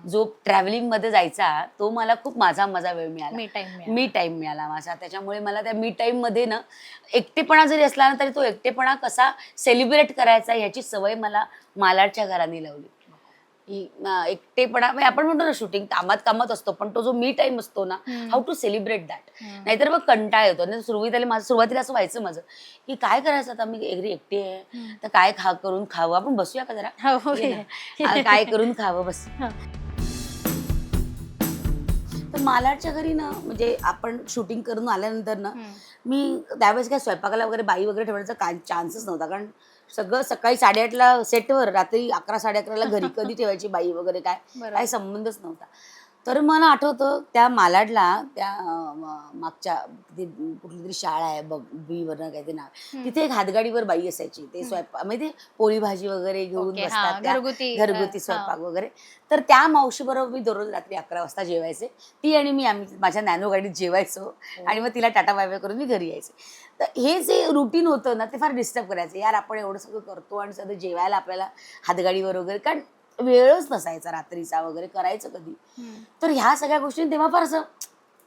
जो ट्रॅव्हलिंग मध्ये जायचा तो मला खूप माझा वेळ मिळाला, मी टाइम मिळाला माझा. त्याच्यामुळे मला त्या मी टाइम मध्ये ना एकटेपणा जरी असला ना तरी तो एकटेपणा कसा सेलिब्रेट करायचा ह्याची सवय मला मालाडच्या घरांनी लावली. एकटेपणा आपण म्हणतो ना शूटिंग कामात असतो, पण तो जो मी टाइम असतो ना, हाऊ टू सेलिब्रेट दॅट. नाहीतर मग कंटाळा येतो. सुरुवातीला असं व्हायचं माझं की काय करायचं आता, मी घरी एकटी आहे तर काय करून खावं, आपण बसूया का जरा, काय करून खावं बस. तर मालाडच्या घरी ना म्हणजे आपण शूटिंग करून आल्यानंतर ना मी त्यावेळेस काय स्वयंपाकाला वगैरे बाई वगैरे ठेवण्याचा काय चान्सच नव्हता, कारण सगळं सकाळी 8:30ला सेटवर, रात्री 11, 11:30ला घरी कधी ठेवायची बाई वगैरे काय संबंधच नव्हता. तर मला आठवतं त्या मालाडला त्या मागच्या कुठली तरी शाळा आहे बघ, बीवरनं काहीतरी नाव, तिथे एक हातगाडीवर बाई असायची. ते स्वयंपाक म्हणजे पोळी भाजी वगैरे घेऊन बसतात, घरगुती स्वयंपाक वगैरे. तर त्या मावशीबरोबर मी दररोज रात्री 11 वाजता जेवायचे. ती आणि आम्ही माझ्या नॅनो गाडीत जेवायचो आणि मग तिला टाटा बाय बाय करून मी घरी यायचे. तर हे जे रुटीन होतं ना ते फार डिस्टर्ब करायचं. यार आपण एवढं सगळं करतो आणि सगळं जेवायला आपल्याला हातगाडीवर वगैरे, कारण वेळच नसायचा रात्रीचा वगैरे, करायचं कधी. तर ह्या सगळ्या गोष्टी तेव्हा फार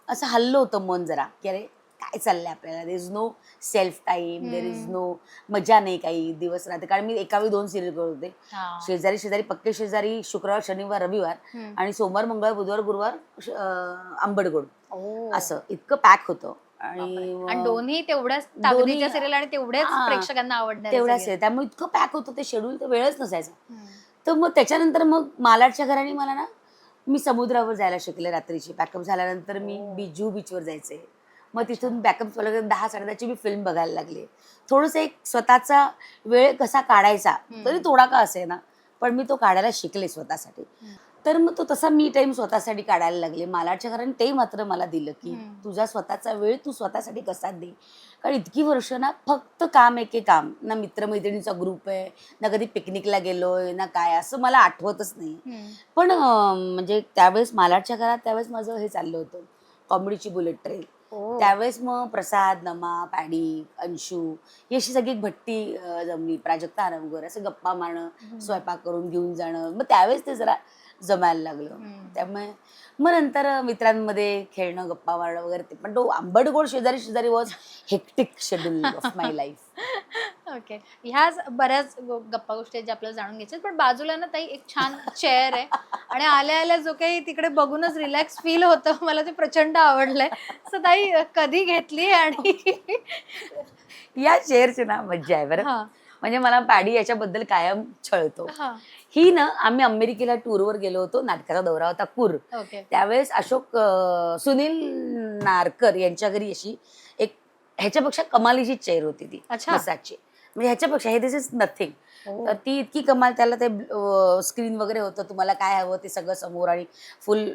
असं हल्लं होतं मन जरा, की अरे काय चाललंय आपल्याला. There is no self time, there is no मजा नाही काही दिवस राहते. कारण मी एकावेळी 2 सिरियल करत होते. शेजारी पक्के शेजारी, शुक्रवार शनिवार रविवार, आणि सोमवार मंगळवार बुधवार गुरुवार आंबडगोड, असं इतकं पॅक होतं. आणि दोन्ही तेवढ्याच ताकदीच्या सिरियल आणि तेवढ्याच प्रेक्षकांना आवडणार तेवढ्याच आहे. त्यामुळे इतकं पॅक होतं ते शेड्यूल, तर वेळच नसायचा. तर मग त्याच्यानंतर मग मालाडच्या घराने मला ना, मी समुद्रावर जायला शिकले रात्रीची. पॅकअप झाल्यानंतर मी जुहू बीचवर जायचे. मग तिथून बॅकअप 10, 10:30ची मी फिल्म बघायला लागले. थोडंसं एक स्वतःचा वेळ कसा काढायचा, तरी थोडा का असे ना, पण मी तो काढायला शिकले स्वतःसाठी. तर मग तो तसा मी टाइम स्वतःसाठी काढायला लागले. मालाडच्या घराने ते मात्र मला दिलं, की तुझा स्वतःचा वेळ तू स्वतःसाठी कसा दे. कारण इतकी वर्ष ना फक्त काम, एके काम, ना मित्रमैत्रिणीचा ग्रुप आहे, ना कधी पिकनिकला गेलोय, ना काय, असं मला आठवतच नाही. पण म्हणजे त्यावेळेस मालाडच्या घरात त्यावेळेस माझं हे चाललं होतं, कॉमेडीची बुलेट ट्रेन. त्यावेळेस मग प्रसाद, नमा, पॅडी, अंशू ही अशी सगळी भट्टी जमली, प्राजक्ता आरंगकर, असं गप्पा मारणं, स्वयंपाक करून घेऊन जाणं. मग त्यावेळेस ते जरा जमायला लागलं. त्यामुळे मग नंतर मित्रांमध्ये खेळणं, गप्पा मारणं वगैरे ते. पण तो आंबडगोड शेजारी was hectic schedule of my life. Okay, ह्याच बऱ्याच गप्पा गोष्टी आहेत ज्या आपल्याला जाणून घ्यायच्या. पण बाजूला ना ताई एक छान चेअर आहे आणि आल्या आल्या जो काही तिकडे बघूनच रिलॅक्स फील होतं, मला ते प्रचंड आवडलंय. सो ताई कधी घेतली आणि या चेअरची ना मज्जा आहे बरं. म्हणजे मला पॅडी याच्याबद्दल कायम छळतो. ही ना, आम्ही अमेरिकेला टूरवर गेलो होतो, नाटकाचा दौरा होता कुर. त्यावेळेस सुनील नारकर यांच्या घरी अशी एक ह्याच्यापेक्षा कमालीची चेअर होती ती मसाजची. म्हणजे ह्याच्यापेक्षा हे दिस इज नथिंग. तर ती इतकी कमाल, त्याला ते स्क्रीन वगैरे होतं, तुम्हाला काय हवं ते सगळं समोर, आणि फुल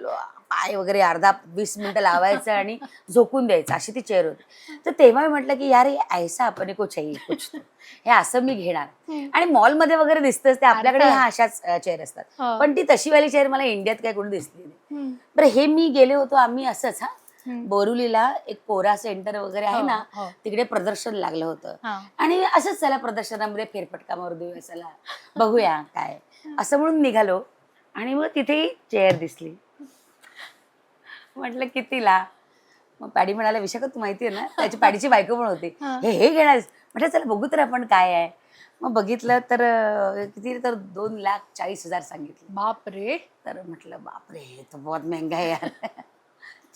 पाय वगैरे 20 मिनिटं लावायचं आणि झोकून द्यायचं, अशी ती चेअर होती. तर तेव्हा मी म्हटलं की यार, ऐसा अपने को चाहिए कुछ तो, हे असं मी घेणार. आणि मॉलमध्ये वगैरे दिसतंच ते, आपल्याकडे ह्या अशाच चेअर असतात. पण ती तशीवाली चेअर मला इंडियात काय कोणी दिसली नाही. बरं, हे मी गेले होतो आम्ही असंच, बोरुलीला एक कोरा सेंटर वगैरे आहे ना, तिकडे प्रदर्शन लागलं होतं. आणि असंच चला प्रदर्शनामध्ये फेरफटका मारू देऊया, चला बघूया काय, असं म्हणून निघालो. आणि मग तिथे चेअर दिसली. म्हटलं कितीला? मग पॅडी म्हणाला, विशाखा तू माहितीये ना, त्याची पॅडीची बायको पण होती, हे घेणार? म्हटलं चला बघू तर आपण काय आहे. मग बघितलं तर किती, तर 2,40,000 सांगितलं. बापरे. तर म्हटलं बापरे, हे तर बहुत महंगा आहे यार.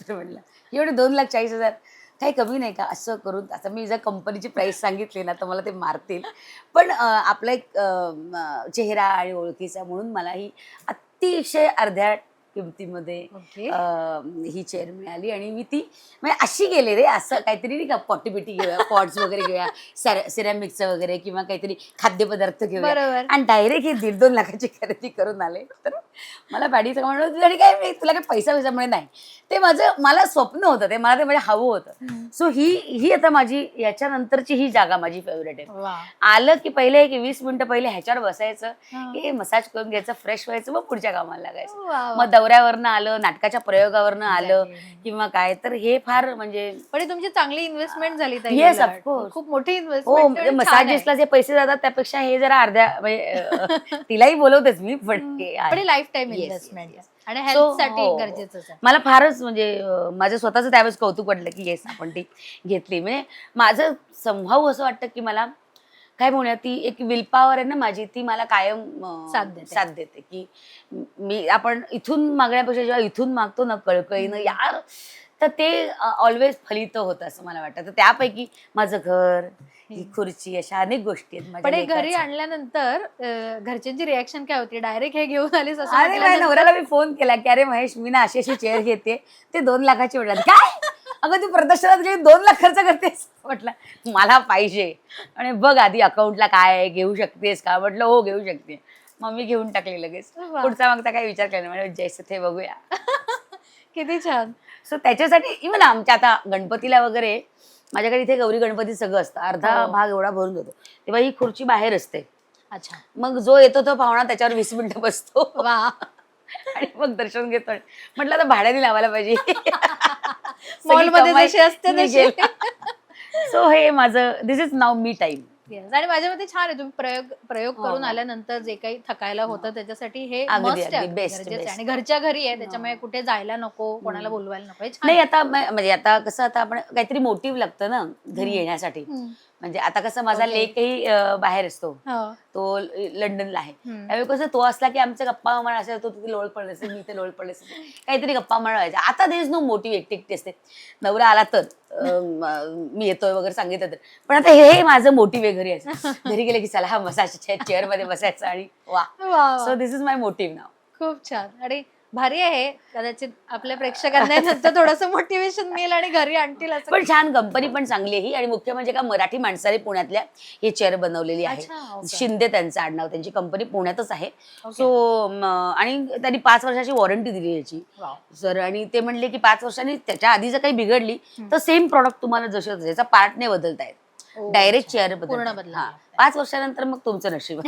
तर म्हटलं एवढे 2,40,000 काही कमी नाही का? असं करून, आता मी जर कंपनीची प्राइस सांगितली ना तर मला ते मारतील. पण आपला एक चेहरा आणि ओळखीचा म्हणून मला ही अतिशय अर्ध्या किमतीमध्ये ही चेअर मिळाली. आणि मी ती म्हणजे अशी गेले रे, असं काहीतरी नाही का, पॉटी बिटी घेऊया, पॉट्स वगैरे घेऊया, सिरॅमिकचं वगैरे, किंवा काहीतरी खाद्यपदार्थ घेऊया, आणि डायरेक्ट ही 1.5-2 लाखाची खरेदी करून आले. तर मला पॅडीचं म्हणून, आणि काय तुला काय पैसा म्हणे नाही, ते मला स्वप्न होतं, ते मला ते म्हणजे हवं होतं. सो ही आता माझी याच्यानंतरची ही जागा माझी फेवरेट आहे. आलं की पहिले एक 20 मिनिटं पहिले ह्याच्यावर बसायचं, हे मसाज करून घ्यायचं, फ्रेश व्हायचं, मग पुढच्या कामाला लागायचं. मग दौऱ्यावरनं आलं, नाटकाच्या प्रयोगावरनं आलं किंवा काय, तर हे फार म्हणजे पण तुमची चांगली इन्व्हेस्टमेंट झाली. येस, ऑफकोर्स, खूप मोठी इन्व्हेस्टमेंट. हो, मसाजेसला जे पैसे जातात त्यापेक्षा हे जरा अर्ध्या, म्हणजे तिलाही बोलवतेच मी, पण लाईफ टाईम इन्व्हेस्टमेंट आणि हेल्थसाठी गरजेचं आहे. मला फारच म्हणजे माझं स्वतःच त्यावेळेस कौतुक वाटलं की येस, आपण ती घेतली. म्हणजे माझं संभाव असं वाटतं की मला काय म्हणूया, ती एक विल पॉवर आहे ना माझी, ती मला कायम साथ देते. की आपण इथून मागण्यापेक्षा जेव्हा इथून मागतो ना कळकळीनं, यार तर ते ऑलवेज फलित होतं असं मला वाटतं. तर त्यापैकी माझं घर, ही खुर्ची, अशा अनेक गोष्टी आहेत माझ्या पण हे घरी लेकाच्या. आणल्यानंतर घरच्यांची रिॲक्शन काय होती? डायरेक्ट हे घेऊन आलीस असं अरे माझ्या म्हटल्यानंतर? नवऱ्याला मी फोन केला की अरे महेश, मी ना अशी चेअर घेते, ते 2 लाखाची म्हटलं. काय अगं तू प्रदर्शनात गेली 2 लाख खर्च करतेस? म्हटलं मला पाहिजे. आणि बघ आधी अकाउंटला काय आहे, घेऊ शकतेस का? म्हटलं हो घेऊ शकते. मग मी घेऊन टाकली लगेच. वा. पुढचा मागचा काही विचार केला नाही. म्हणजे जैसे थे बघूया. किती छान. सो त्याच्यासाठी इव्हन आमच्या आता गणपतीला वगैरे माझ्याकडे इथे गौरी गणपती सगळं असतं. अर्धा हो. भाग एवढा भरून जातो. तेव्हा ही खुर्ची बाहेर असते. अच्छा. मग जो येतो तो पाहुणा त्याच्यावर 20 मिनिटं बसतो. वा. आणि मग दर्शन घेतो. म्हटलं आता भाड्याने लावायला पाहिजे. मॉलमध्ये जशी असते तशी. सो हे माझं दिस इज नाव मी टाइम. Yes. आणि माझ्या मते छान आहे, तुम्ही प्रयोग हो, करून हो. आल्यानंतर जे काही थकायला होतं त्याच्यासाठी हे अगदी, मस्त अगदी. आहे, Best, गरजेचं आहे. best. आणि घरच्या घरी आहे त्याच्यामुळे कुठे जायला नको, कोणाला बोलवायला नको. हे छान नाही आहे. आता म्हणजे आता कसं आता आपण काहीतरी मोटिव्ह लागतं ना घरी येण्यासाठी. हम्म. म्हणजे आता कसं माझा Okay. लेकही बाहेर असतो. हो. तो लंडनला आहे. हम्म. त्यावेळी कसं तो असला की आमच्या गप्पा मारा असेल, तो तिथे लोळ पडले असेल, मी इथे लोळ पडले असेल, काहीतरी गप्पा मारायच्या. आता देर इज नो मोटिव्ह, एकटी एकटी असते. नवरा आला तर मी येतोय वगैरे सांगितलं तर. पण आता हे माझं मोटिव्ह आहे घरी यायचं. घरी गेले की चला हा मसाजच्या चेअर मध्ये बसायचं आणि वा. वा, वा. So this is my motive नाव. खूप छान. आणि भारी आहे, कदाचित आपल्या प्रेक्षकांना नंतर थोडंसं मोटिवेशन मिळेल आणि घरी आणतील असं. पण छान कंपनी पण चांगली आहे ही. आणि मुख्य म्हणजे का मराठी माणसाने पुण्यातल्या ही चेअर बनवलेली आहे. अच्छा, okay. शिंदे त्यांचं आडनाव, त्यांची कंपनी पुण्यातच आहे. Okay. सो आणि त्यांनी 5 वर्षाची वॉरंटी दिली याची Wow. सर. आणि ते म्हणले की 5 वर्षांनी त्याच्या आधी जर काही बिघडली तर सेम प्रॉडक्ट तुम्हाला जसं त्याचा पार्ट नाही बदलता येत. Oh, डायरेक्ट अच्छा. चेअर पूर्ण बदलता बदलावं येत. लागतं. 5 वर्षानंतर मग तुमचं नशीब.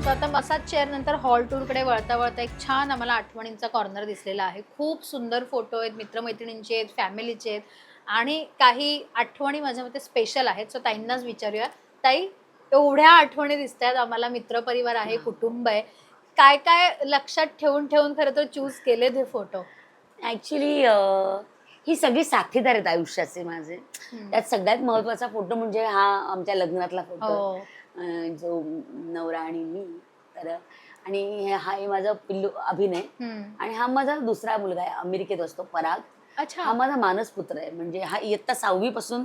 So आता मसाज चेअर नंतर हॉल टूर कडे वळता वळता एक छान आम्हाला आठवणींचा कॉर्नर दिसलेला आहे. खूप सुंदर फोटो आहेत, मित्रमैत्रिणींचे आहेत, फॅमिलीचे आहेत आणि काही आठवणी माझ्या मते स्पेशल आहेत. सो ताईंनाच विचारूया, ताई एवढ्या आठवणी दिसत आहेत आम्हाला, मित्रपरिवार आहे, कुटुंब आहे, काय काय लक्षात ठेवून ठेवून खरं तर चूज केले हे फोटो? ऍक्च्युली ही सगळी साथीदार आहेत आयुष्याचे माझे. त्यात सगळ्यात महत्वाचा फोटो म्हणजे हा आमच्या लग्नातला फोटो, हो. जो नवरा आणि मी. तर आणि हा आहे माझा पिल्लू अभिनय. आणि हा माझा दुसरा मुलगा आहे, अमेरिकेत असतो, पराग. अच्छा. हा माझा मानसपुत्र आहे. म्हणजे हा इयत्ता 6वी पासून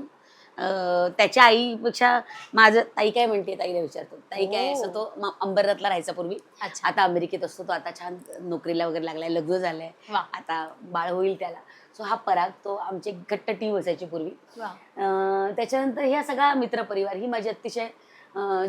त्याच्या आईपेक्षा माझं, ताई काय म्हणते ताईला विचारतो, ताई काय असं. तो अंबरनाथला राहायचा पूर्वी, अच्छा. आता अमेरिकेत असतो. तो आता छान नोकरीला वगैरे लागलाय, लग्न झालंय, वा. आता बाळ होईल त्याला. सो हा पराग, तो आमची घट्ट टीम असायची पूर्वी. वा. त्याच्यानंतर ह्या सगळा मित्रपरिवार, ही माझी अतिशय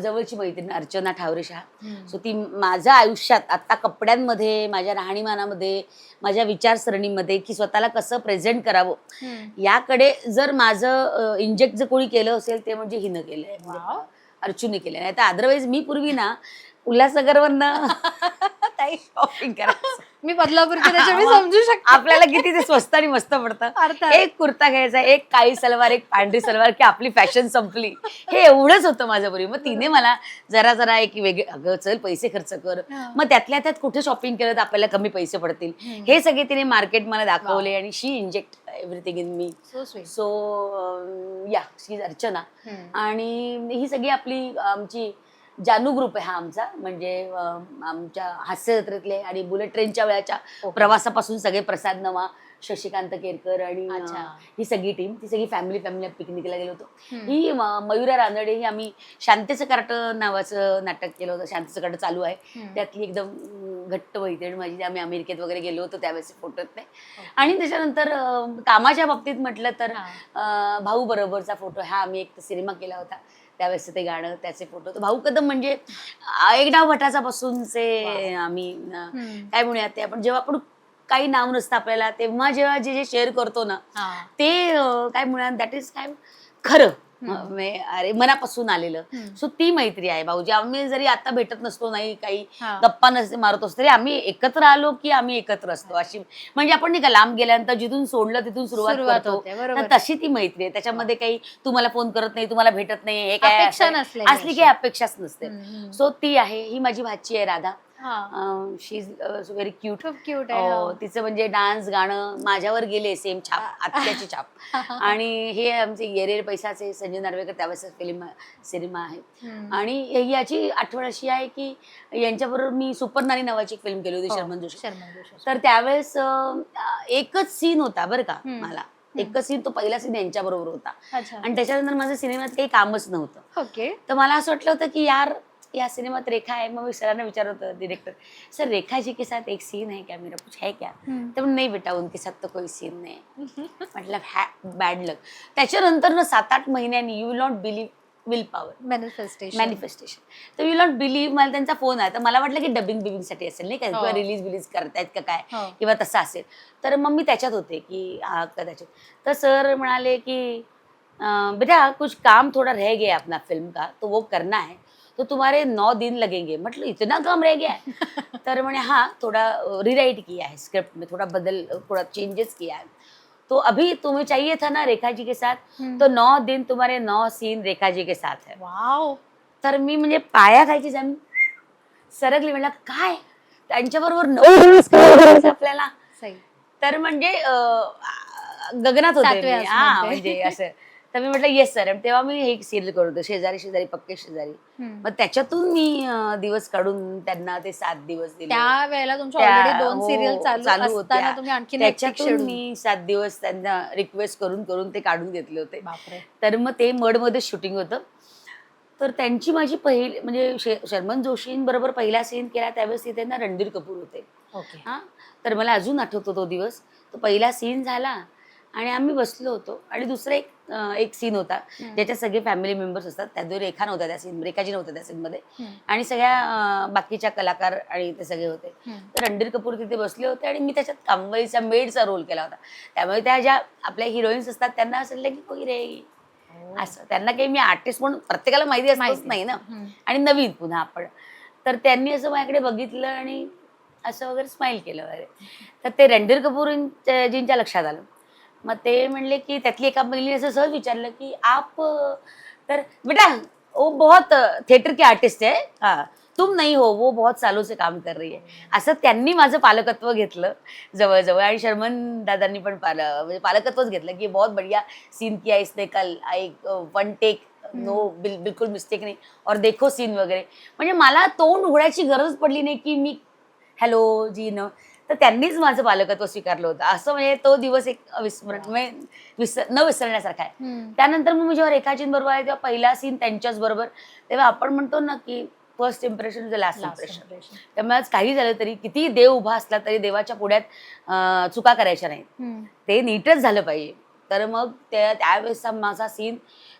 जवळची मैत्रीण अर्चना ठावरे शहा. सो ती माझ्या आयुष्यात आता कपड्यांमध्ये, माझ्या राहणीमानामध्ये, माझ्या विचारसरणीमध्ये की स्वतःला कसं प्रेझेंट करावं याकडे जर माझं इंजेक्ट जर कोणी केलं असेल ते म्हणजे हिनं केलंय, वाव. अर्जुनने केलंय. नाही तर अदरवाईज मी पूर्वी ना उल्हासनगरवरनं ताई शॉपिंग करायचं. मी बदलापूरची, त्याच्यामुळे मी समजू शकते. आपल्याला किती ते स्वस्त आणि मस्त पडतं. अर्थात. एक कुर्ता घ्यायचा, एक काळी सलवार, एक पांढरी सलवार, की आपली फॅशन संपली. हे एवढंच होतं माझं पूर्वी. मग तिने मला जरा जरा एक वेगळे, अगं चल पैसे खर्च कर, मग त्यातल्या त्यात कुठे शॉपिंग केलं तर आपल्याला कमी पैसे पडतील, हे सगळे तिने मार्केट मला दाखवले. आणि she inject everything in me. So sweet. So या शी इज अर्चना. आणि ही सगळी आपली आमची जानू ग्रुप आहे हा आमचा. म्हणजे आमच्या हास्य जत्रेतले आणि बुलेट ट्रेनच्या वेळाच्या प्रवासापासून सगळे, प्रसाद नवा, शशिकांत केरकर आणि अच्छा. ही सगळी टीम, ती सगळी फॅमिली पिकनिकला गेलो होतो. ही मयुरा रानडे, ही आम्ही शांतीचं कार्ट नावाचं नाटक केलं होतं. शांतीचं कार्ट चालू आहे, त्यातली एकदम घट्ट मैत्रीण माझी. आम्ही अमेरिकेत वगैरे गेलो होतो त्यावेळेस फोटो ते. आणि त्याच्यानंतर कामाच्या बाबतीत म्हटलं तर भाऊ बरोबरचा फोटो हा आम्ही एक सिनेमा केला होता त्यावेळेस, ते गाणं, त्याचे फोटो. तर भाऊ कदम म्हणजे एक डाव भटाचा पासूनचे आम्ही काय म्हणूयात ते, आपण जेव्हा आपण काही नाव नसतं आपल्याला तेव्हा जेव्हा जे जे शेअर करतो ना ते काय म्हणूयात, दॅट इज काय खरं, अरे मनापासून आलेलं. सो ती मैत्री आहे भाऊजी. आम्ही जरी आता भेटत नसतो, नाही काही गप्पा नसते मारत असतो, तरी आम्ही एकत्र आलो की आम्ही एकत्र असतो. अशी म्हणजे आपण नाही का लांब गेल्यानंतर जिथून सोडलं तिथून सुरुवात करतो, तर तशी ती मैत्री आहे. त्याच्यामध्ये काही तुम्हाला फोन करत नाही, तुम्हाला भेटत नाही, हे काय असली काही अपेक्षाच नसते. सो ती आहे. ही माझी भाची आहे राधा. शी इज व्हेरी क्यूट. खूप क्यूट आहे. तिचं म्हणजे डान्स गाणं माझ्यावर गेले सेम छाप, आत्याची छाप. आणि हे आमचे येरेर पैसाचे संजय नार्वेकर त्यावेळेस सिनेमा आहे. आणि याची आठवण अशी आहे की यांच्याबरोबर मी सुपर नानी नावाची एक फिल्म केली होती शर्मन जोशी. तर त्यावेळेस एकच सीन होता बरं का मला, एकच सीन, तो पहिला सीन यांच्या बरोबर होता. आणि त्याच्यानंतर माझं सिनेमात काही कामच नव्हतं. ओके. तर मला असं वाटलं होतं की यार या सिनेमात रेखा आहे. मग मी सरांना विचारत होतं डिरेक्टर, सर रेखा जी के साथ एक सीन है क्या, मेरा कुछ है क्या? तर नहीं बेटा उनके साथ तो कोई सीन नहीं. म्हटलं बॅड लक. त्याच्यानंतर ना 7-8 महिन्यांनी you will not believe will power manifestation. तर यू नॉट बिलीव्ह, मला त्यांचा फोन आहे. तर मला वाटलं की डबिंग साठी असेल नाही का, किंवा रिलीज करतायत का काय, किंवा तसं असेल. तर मग मी त्याच्यात होते की कदाचित. तर सर म्हणाले की बेटा कुछ काम थोड़ा रह गया अपना फिल्म का, तो वो करना है, तो तुम्हारे 9 दिन लगेंगे. म्हटलं इतना काम रह गया है? तर म्हणे हाँ थोड़ा रिराइट किया है स्क्रिप्ट में, थोड़ा चेंजेस किया है. तो अभी तुम्हें चाहिए था ना रेखा जी के साथ, तो 9 दिन तुम्हारे 9 सीन रेखा जी के साथ है. वाव. तर मी म्हणजे पाया खायची जमीन सरकली. म्हटलं काय त्यांच्याबरोबर 9 दिवस करायचं आपल्याला. तर म्हणजे गगनात होते मी. म्हणजे असं. तर मी म्हटलं येस सर. तेव्हा मी हे सिरियल करत होते शेजारी शेजारी पक्के शेजारी. मग त्याच्यातून मी दिवस काढून त्यांना ते 7 दिवस दिले. त्यावेळेला तुमच्या ऑलरेडी 2 सिरियल चालू होत्या. तुम्ही आणखी त्याच्यातून मी 7 दिवस त्यांना रिक्वेस्ट करून करून ते काढून घेतले होते. बापरे. तर मग ते मडमध्ये शूटिंग होतं. तर त्यांची माझी पहिली म्हणजे शर्मन जोशींबरोबर पहिला सीन केला त्यावेळेस तिथे ना रणधीर कपूर होते. हा. तर मला अजून आठवतो तो दिवस. तो पहिला सीन झाला आणि आम्ही बसलो होतो. आणि दुसरा एक सीन होता ज्याच्यात सगळे फॅमिली मेंबर्स असतात. त्यात रेखा नव्हत्या त्या सीन, रेखाजी नव्हत्या त्या सीनमध्ये, आणि सगळ्या बाकीच्या कलाकार आणि ते सगळे होते. तर रणधीर कपूर तिथे बसले होते आणि मी त्याच्यात कामवालीचा मेडचा रोल केला होता. त्यामुळे त्या ज्या आपल्या हिरोईन्स असतात त्यांना असं वाटलं की कोई रे असं, त्यांना काही मी आर्टिस्ट म्हणून प्रत्येकाला माहिती असतच नाही ना, आणि नवीन पुन्हा आपण. तर त्यांनी असं माझ्याकडे बघितलं आणि असं वगैरे स्माइल केलं वगैरे. तर ते रणधीर कपूर जींच्या लक्षात आलं. मग ते म्हणले की त्यातली एका महिलेने असं सहज विचारलं की आप, तर बेटा वो बहुत थिएटर के आर्टिस्ट है, हाँ तुम नहीं हो, वो बहुत सालों से काम कर रही है. असं त्यांनी माझं पालकत्व घेतलं जवळजवळ. आणि शर्मन दादांनी पण म्हणजे पालकत्वच घेतलं की बहुत बढ़िया सीन किया इसने कल, एक 1 टेक, नो बिलकुल मिस्टेक नाही, और देखो सीन वगैरे. म्हणजे मला तोंड उघडायची गरज पडली नाही की मी हॅलो जी न. तर त्यांनीच माझं पालकत्व स्वीकारलं होतं. असं म्हणजे तो दिवस एक न विसरण्यासारखा आहे. त्यानंतर मग मी जेव्हा रेखाजींबरोबर आहे तेव्हा पहिला सीन त्यांच्याच बरोबर, तेव्हा आपण म्हणतो ना की first impression is the last impression. त्यामुळे आज काही झालं तरी, किती देव उभा असला तरी देवाच्या पुढ्यात चुका करायच्या नाहीत. ते नीटच झालं पाहिजे. तर मग त्यावेळेसचा माझा सीन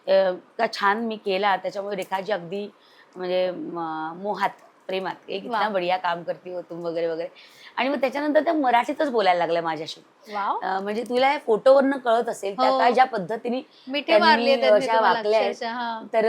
का छान मी केला. त्याच्यामुळे रेखाजी अगदी म्हणजे मोहात, प्रेमात, एक इतना बढिया काम करती हो तुम वगैरे वगैरे. आणि मग त्याच्यानंतर त्या मराठीतच बोलायला लागल्या माझ्याशी. म्हणजे तुला फोटोवरनं कळत असेल त्या काय ज्या पद्धतीने वागल्या. तर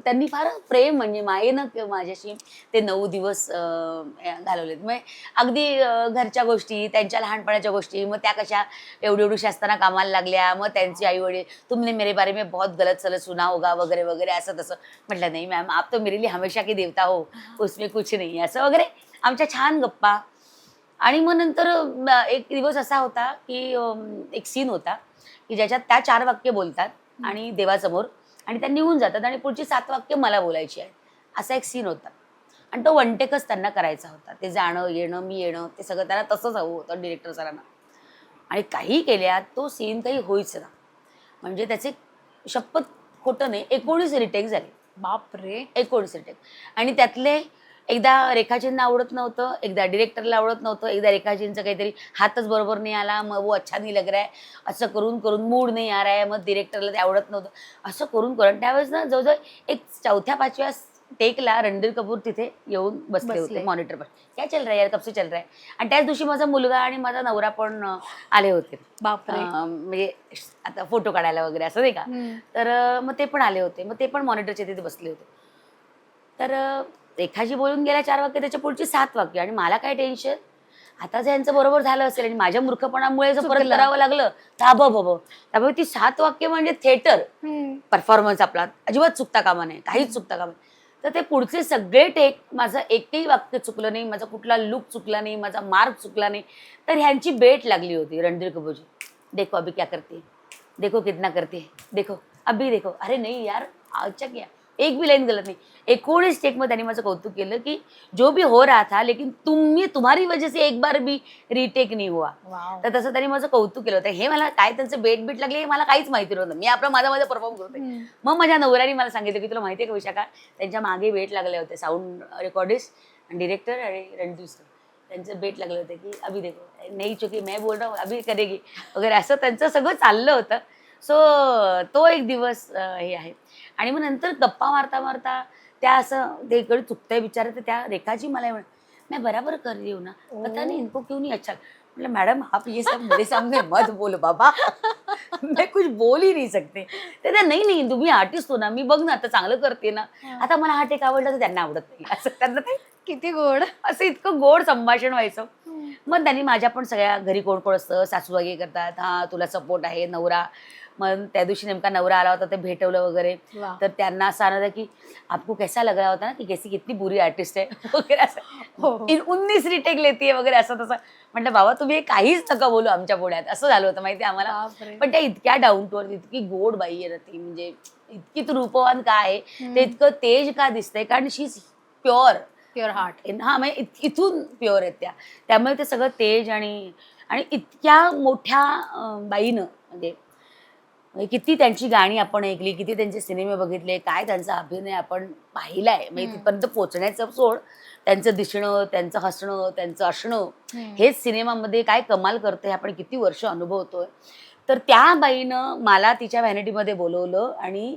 त्यांनी फार प्रेम म्हणजे मायेनं माझ्याशी ते 9 दिवस घालवलेत. मग अगदी घरच्या गोष्टी, त्यांच्या लहानपणाच्या गोष्टी, मग त्या कशा एवढी असताना कामाला लागल्या. मग त्यांची आई वडील, तुमने मेरे बारे में बहुत गलत सलत सुना होगा वगैरे वगैरे असं तसं. म्हटलं नाही मॅम, आप तो मेरे लिए हमेशा की देवता हो, उसमें कुछ नहीं, असं वगैरे आमच्या छान गप्पा. आणि मग नंतर एक दिवस असा होता की एक सीन होता की ज्याच्यात त्या 4 वाक्य बोलतात आणि देवासमोर, आणि त्या निघून जातात आणि पुढची 7 वाक्य मला बोलायची आहे. असा एक सीन होता. आणि तो 1 टेकच त्यांना करायचा होता. ते जाणं येणं, मी येणं, ते सगळं त्यांना तसंच हवं होतं डिरेक्टर सरांना. आणि काही केल्यात तो सीन काही होईच ना. म्हणजे त्याचे शपथ खोटं नाही 19 रिटेक झाले. बापरे. 19 रिटेक. आणि त्यातले एकदा रेखाजींना आवडत नव्हतं, एकदा डिरेक्टरला आवडत नव्हतं, एकदा रेखाजींचं काहीतरी हातच बरोबर नाही आला, मग वो अच्छा नाही लग रहा है, असं करून करून मूड नाही आ रहा है, मग डिरेक्टरला ते आवडत नव्हतं, असं करून करून त्यावेळेस ना जवळजवळ एक 4थ्या-5व्या टेकला रणधीर कपूर तिथे येऊन बसले होते मॉनिटरवर. काय चल रहा है यार, कब से चल रहा है. आणि त्याच दिवशी माझा मुलगा आणि माझा नवरा पण आले होते. बापरे. म्हणजे आता फोटो काढायला वगैरे असं नाही का. तर मग ते पण आले होते. मग ते पण मॉनिटरच्या तिथे बसले होते. तर रेखाजी बोलून गेल्या 4 वाक्य, त्याच्या पुढची 7 वाक्य. आणि मला काय टेन्शन, आता जर यांचं बरोबर झालं असेल आणि माझ्या मूर्खपणामुळे जर परत करावं लागलं तर त्यामुळे ती 7 वाक्य म्हणजे थिएटर परफॉर्मन्स आपला अजिबात चुकता कामा नाही, काहीच चुकता कामा नाही. तर ते पुढचे सगळे टेक माझं एकही वाक्य चुकलं नाही, माझा कुठला लुक चुकला नाही, माझा मार्ग चुकला नाही. तर ह्यांची भेट लागली होती रणधीर कपूरची. देखो अभी क्या करती है, देखो कितना करती है, देखो अभी देखो. अरे नाही यार, अच्छा क्या, एक भी लाईन गलत नाही. 19 टेकमध्ये त्यांनी माझं कौतुक केलं की जो भी हो रहा था लेकिन तुम्हारी वजह से एक बार भी रिटेक नहीं हुआ. वाव. तर तसं त्यांनी माझं कौतुक केलं होतं. हे मला काय त्यांचं बीट लागले हे मला काहीच माहिती नव्हतं. मी आपलं माझ्या परफॉर्म करते. मग माझ्या नवऱ्याने मला सांगितलं की तुला माहिती आहे का विशाखा, त्यांच्या मागे बेट लागले होते, साऊंड रेकॉर्डिस्ट आणि डिरेक्टर आणि रणजीत सर. त्यांचं बेट लागले होते की अभी देखो नाही चुकी मैं बोल रहा हूँ अभी करेगी वगैरे, असं त्यांचं सगळं चाललं होतं. सो तो एक दिवस हे आहे. आणि मग नंतर गप्पा मारता मारता त्या असं ते इकडे चुकतंय बिचारे, तर त्या रेखाजी मला म्हण, मैं बराबर कर रही हूँ ना, पता नहीं इनको क्यों नहीं अच्छा. मतलब मैडम आप ये सब मेरे सामने मत बोलो बाबा. मैं कुछ बोल ही नहीं सकते. ते नाही नाही तुम्ही आर्टिस्ट हो ना, मी बघ ना आता चांगलं करते ना, आता मला हा टेक आवडला तर त्यांना आवडत नाही, असं त्यांना ते किती गोड. असं इतकं गोड संभाषण व्हायचं. मग त्यांनी माझ्या पण सगळ्या घरी कोण कोण असतं, सासूबाई करतात, हा तुला सपोर्ट आहे, नवरा. मग त्या दिवशी नेमका नवरा आला होता, ते भेटवलं वगैरे. वा. तर त्यांना असं आलं की आपको कैसा लग रहा होता ना की कैसी कितनी बुरी आर्टिस्ट आहे वगैरे असं, हो. 19 रिटेक लेते वगैरे असं तसं. म्हटलं बाबा तुम्ही काहीच नका बोलू आमच्या पुढ्यात, असं झालं होतं माहिती आम्हाला. बापरे. पण त्या इतक्या डाऊन टू अर्थ, इतकी गोड बाई आहे ना ती, म्हणजे इतकी तू रूपवान का आहे, ते इतकं तेज का दिसतंय, कारण शी इज प्युअर. Pure heart. हा म्हणजे इथून प्युअर आहेत त्या, त्यामुळे ते सगळं तेज आणि आणि इतक्या मोठ्या बाईनं म्हणजे किती त्यांची गाणी आपण ऐकली, किती त्यांचे सिनेमे बघितले, काय त्यांचा अभिनय आपण पाहिलाय, म्हणजे तिथपर्यंत पोहोचण्याचं सोड, त्यांचं दिसणं, त्यांचं हसणं, त्यांचं असणं, हेच सिनेमामध्ये काय कमाल करते आपण किती वर्ष अनुभवतोय. तर त्या बाईनं मला तिच्या व्हॅनिटीमध्ये बोलवलं आणि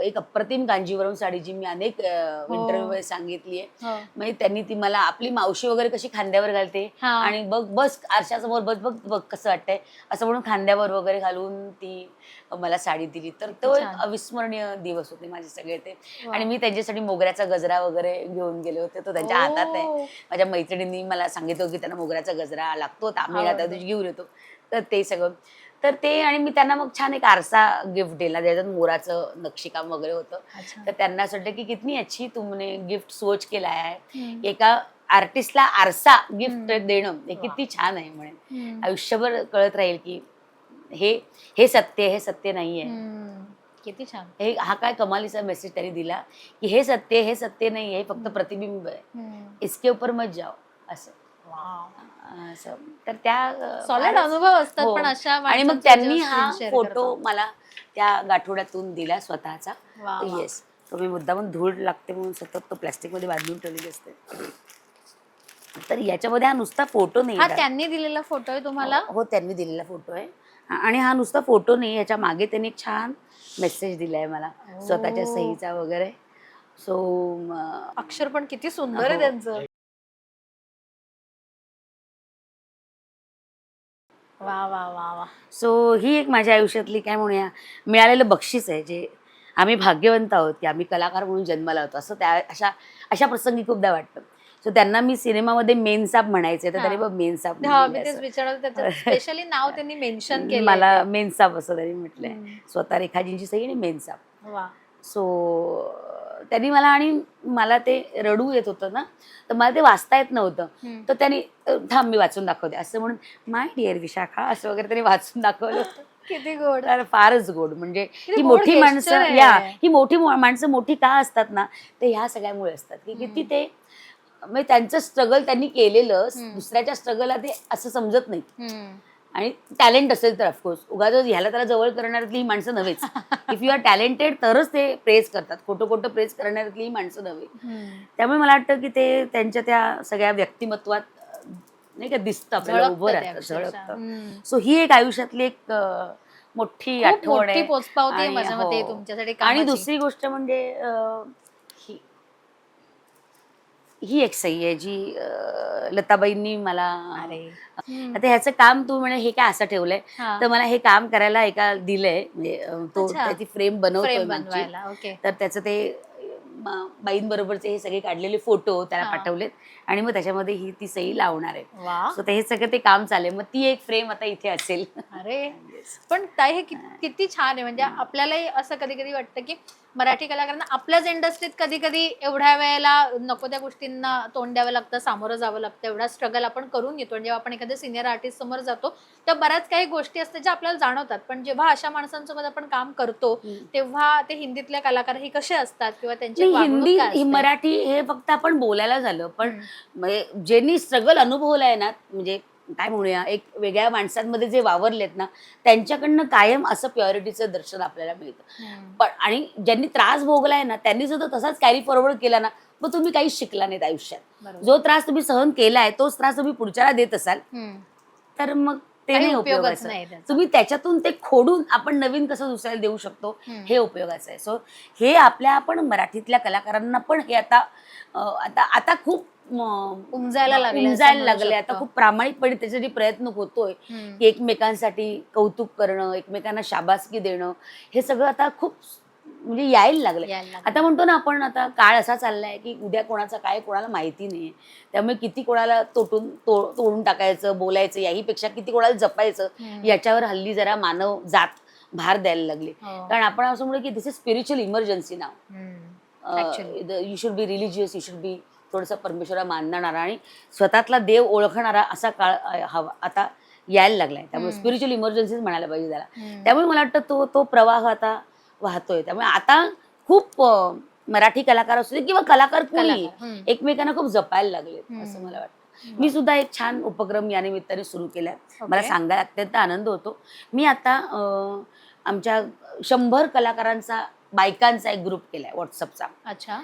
एक अप्रतिम कांजीवरम साडी जी मी अनेक इंटरव्ह्यूमध्ये सांगितली आहे, म्हणजे त्यांनी ती मला आपली मावशी वगैरे कशी खांद्यावर घालते आणि बघ बस आरशासमोर बस बघ बघ कसं वाटतंय असं म्हणून खांद्यावर वगैरे घालून ती मला साडी दिली. तर तो एक अविस्मरणीय दिवस होते माझे सगळे ते. आणि मी त्यांच्यासाठी मोगऱ्याचा गजरा वगैरे घेऊन गेले होते, तो त्यांच्या हातात आहे. माझ्या मैत्रिणींनी मला सांगितलं की त्यांना मोगऱ्याचा गजरा लागतो, तर आम्ही त्या दिवशी घेऊन येतो. तर ते सगळं, तर ते, आणि मी त्यांना मग छान एक आरसा गिफ्ट दिला, ज्याच्यात मोराचं नक्षीकाम वगैरे होतं. तर त्यांना असं वाटलं की कितनी अच्छी तुमने गिफ्ट सोच केला आहे, एका आर्टिस्टला आरसा गिफ्ट देणं हे किती छान आहे. म्हणे आयुष्यभर कळत राहील की हे सत्य, हे सत्य नाहीये. किती छान. हा काय कमालीचा मेसेज त्यांनी दिला की हे सत्य नाही आहे, फक्त प्रतिबिंब आहे, इसके ऊपर मत जाओ असं. असं तर त्या सॉलिड अनुभव असतात. पण अशा आणि मग त्यांनी हा फोटो मला त्या गाठोड्यातून दिला स्वतःचा. येस, तो मी मुद्दामून धूळ लागते म्हणून सतत तो प्लॅस्टिक मध्ये बांधून ठेवलेली असते. तर याच्यामध्ये हा नुसता फोटो नाही, हा त्यांनी दिलेला फोटो आहे तुम्हाला? हो, त्यांनी दिलेला फोटो आहे. आणि हा नुसता फोटो नाही, याच्या मागे त्यांनी एक छान मेसेज दिलाय मला स्वतःच्या सहीचा वगैरे. सो अक्षर पण किती सुंदर आहे त्यांचं. वा वा वा वा. सो ही एक माझ्या आयुष्यातली काय म्हणूया मिळालेलं बक्षीस आहे, जे आम्ही भाग्यवंत आहोत की आम्ही कलाकार म्हणून जन्माला होतो, असं त्या अशा प्रसंगी खूपदा वाटतं. सो त्यांना मी सिनेमामध्ये मेनसाब म्हणायचे, तर त्यांनी मेनसाब स्पेशली नाव त्यांनी मेन्शन केलं, मला मेनसाब असं त्यांनी म्हटलंय. स्वतः रेखाजींची सही आणि मेनसाब. वा. सो त्यांनी मला ते रडू येत होतं ना, तर मला ते वाचता येत नव्हतं. तर त्यांनी थांब मी वाचून दाखवते असं म्हणून माय डिअर विशाखा असं वगैरे त्यांनी वाचून दाखवलं. किती गोड. तर फारच गोड. म्हणजे ही मोठी माणसं, ही मोठी माणसं मोठी का असतात ना, ते ह्या सगळ्यामुळे असतात की किती ते म्हणजे त्यांचं स्ट्रगल त्यांनी केलेलं दुसऱ्याच्या स्ट्रगलला ते असं समजत नाही. आणि टॅलेंट असेल तर ऑफकोर्स, उगाच ह्याला त्याला जवळ करणाऱ्यातली ही माणसं नव्हेच. इफ यू आर टॅलेंटेड तरच ते प्रेज करतात, खोटं प्रेज करणाऱ्यातली ही माणसं नव्हे. त्यामुळे मला वाटतं की ते त्यांच्या त्या सगळ्या व्यक्तिमत्वात नाही का दिसतं, आपल्याला उभं राहतं, झळकतं. सो ही एक आयुष्यातली एक मोठी आठवण आहे. पोचपावती माझ्या मते तुमच्यासाठी. आणि दुसरी गोष्ट म्हणजे ही एक सही आहे जी लताबाईंनी मला, आता ह्याचं काम तू म्हणे हे काय असं ठेवलंय, तर मला हे काम करायला एका दिलंय, म्हणजे तो त्याची फ्रेम बनवतोय. तर त्याचं ते बाईंबरोबरचे हे सगळे काढलेले फोटो त्याला पाठवलेत आणि मग त्याच्यामध्ये ही ती सही लावणार आहे. सो हे सगळं ते काम चालेल. मग ती एक फ्रेम आता इथे असेल. अरे पण ताई हे किती छान आहे. म्हणजे आपल्यालाही असं कधी कधी वाटतं की मराठी कलाकारांना आपल्याच इंडस्ट्रीत कधी कधी एवढ्या वेळेला नको त्या गोष्टींना तोंड द्यावं लागतं, सामोरं जावं लागतं, एवढा स्ट्रगल आपण करून येतो. जेव्हा आपण एखाद्या सिनियर आर्टिस्ट समोर जातो तर बऱ्याच काही गोष्टी असतात ज्या आपल्याला जाणवतात, पण जेव्हा अशा माणसांसोबत आपण काम करतो तेव्हा ते हिंदीतले कलाकार हे कसे असतात किंवा त्यांची नाही, वागणूक हिंदी काय असते? मराठी हे फक्त आपण बोलायला झालं, पण म्हणजे ज्यांनी स्ट्रगल अनुभवलाय ना, म्हणजे काय म्हणूया, एक वेगळ्या माणसांमध्ये जे वावरलेत ना, त्यांच्याकडनं कायम असं प्युरिटीचं दर्शन आपल्याला मिळतं. पण आणि ज्यांनी त्रास भोगलाय ना, त्यांनी सुद्धा तसाच कॅरी फॉरवर्ड केला ना, मग तुम्ही काहीच शिकला नाहीत आयुष्यात. बरोबर. जो त्रास तुम्ही सहन केलाय तोच त्रास तुम्ही पुढच्याला देत असाल, तर मग ते काही नाही उपयोगच उपयोगाचं. नाही त्याचा. तुम्ही त्याच्यातून ते खोडून आपण नवीन कसं दुसऱ्याला देऊ शकतो, हे उपयोगाचं आहे. सो हे आपण मराठीतल्या कलाकारांना पण हे आता आता आता खूप उमजायला लागलंय असं उमजायला म्हणू लागले. आता शकतो. खूप प्रामाणिकपणे त्याच्यासाठी प्रयत्न होतोय की एकमेकांसाठी कौतुक करणं, एकमेकांना शाबासकी देणं, हे सगळं आता खूप म्हणजे यायला लागलंय. आता म्हणतो ना आपण, आता काळ असा चाललाय की उद्या कोणाचा काय कोणाला माहिती नाहीये. त्यामुळे किती कोणाला तोडून टाकायचं, बोलायचं, याहीपेक्षा किती कोणाला जपायचं, याच्यावर हल्ली जरा मानव जात भार द्यायला लागली. कारण आपण असं म्हणू की दिस इज स्पिरिच्युअल इमर्जन्सी नाव. You should be religious, you should be थोडंसं परमेश्वराला मानणारा आणि स्वतःतला देव ओळखणारा असा काळ हवा आता यायला लागलाय. त्यामुळे स्पिरिच्युअल इमर्जन्सीच म्हणायला पाहिजे त्याला. त्यामुळे मला वाटतं तो प्रवाह आता वाहतोय. त्यामुळे आता खूप मराठी कलाकार असू दे किंवा कलाकार कोणी एकमेकांना खूप जपायला लागले असं मला वाटतं. मी सुद्धा एक छान उपक्रम या निमित्ताने सुरू केलाय. मला सांगायला अत्यंत आनंद होतो. मी आता आमच्या 100 कलाकारांचा, बायकांचा एक ग्रुप केलाय व्हॉट्सअपचा. अच्छा.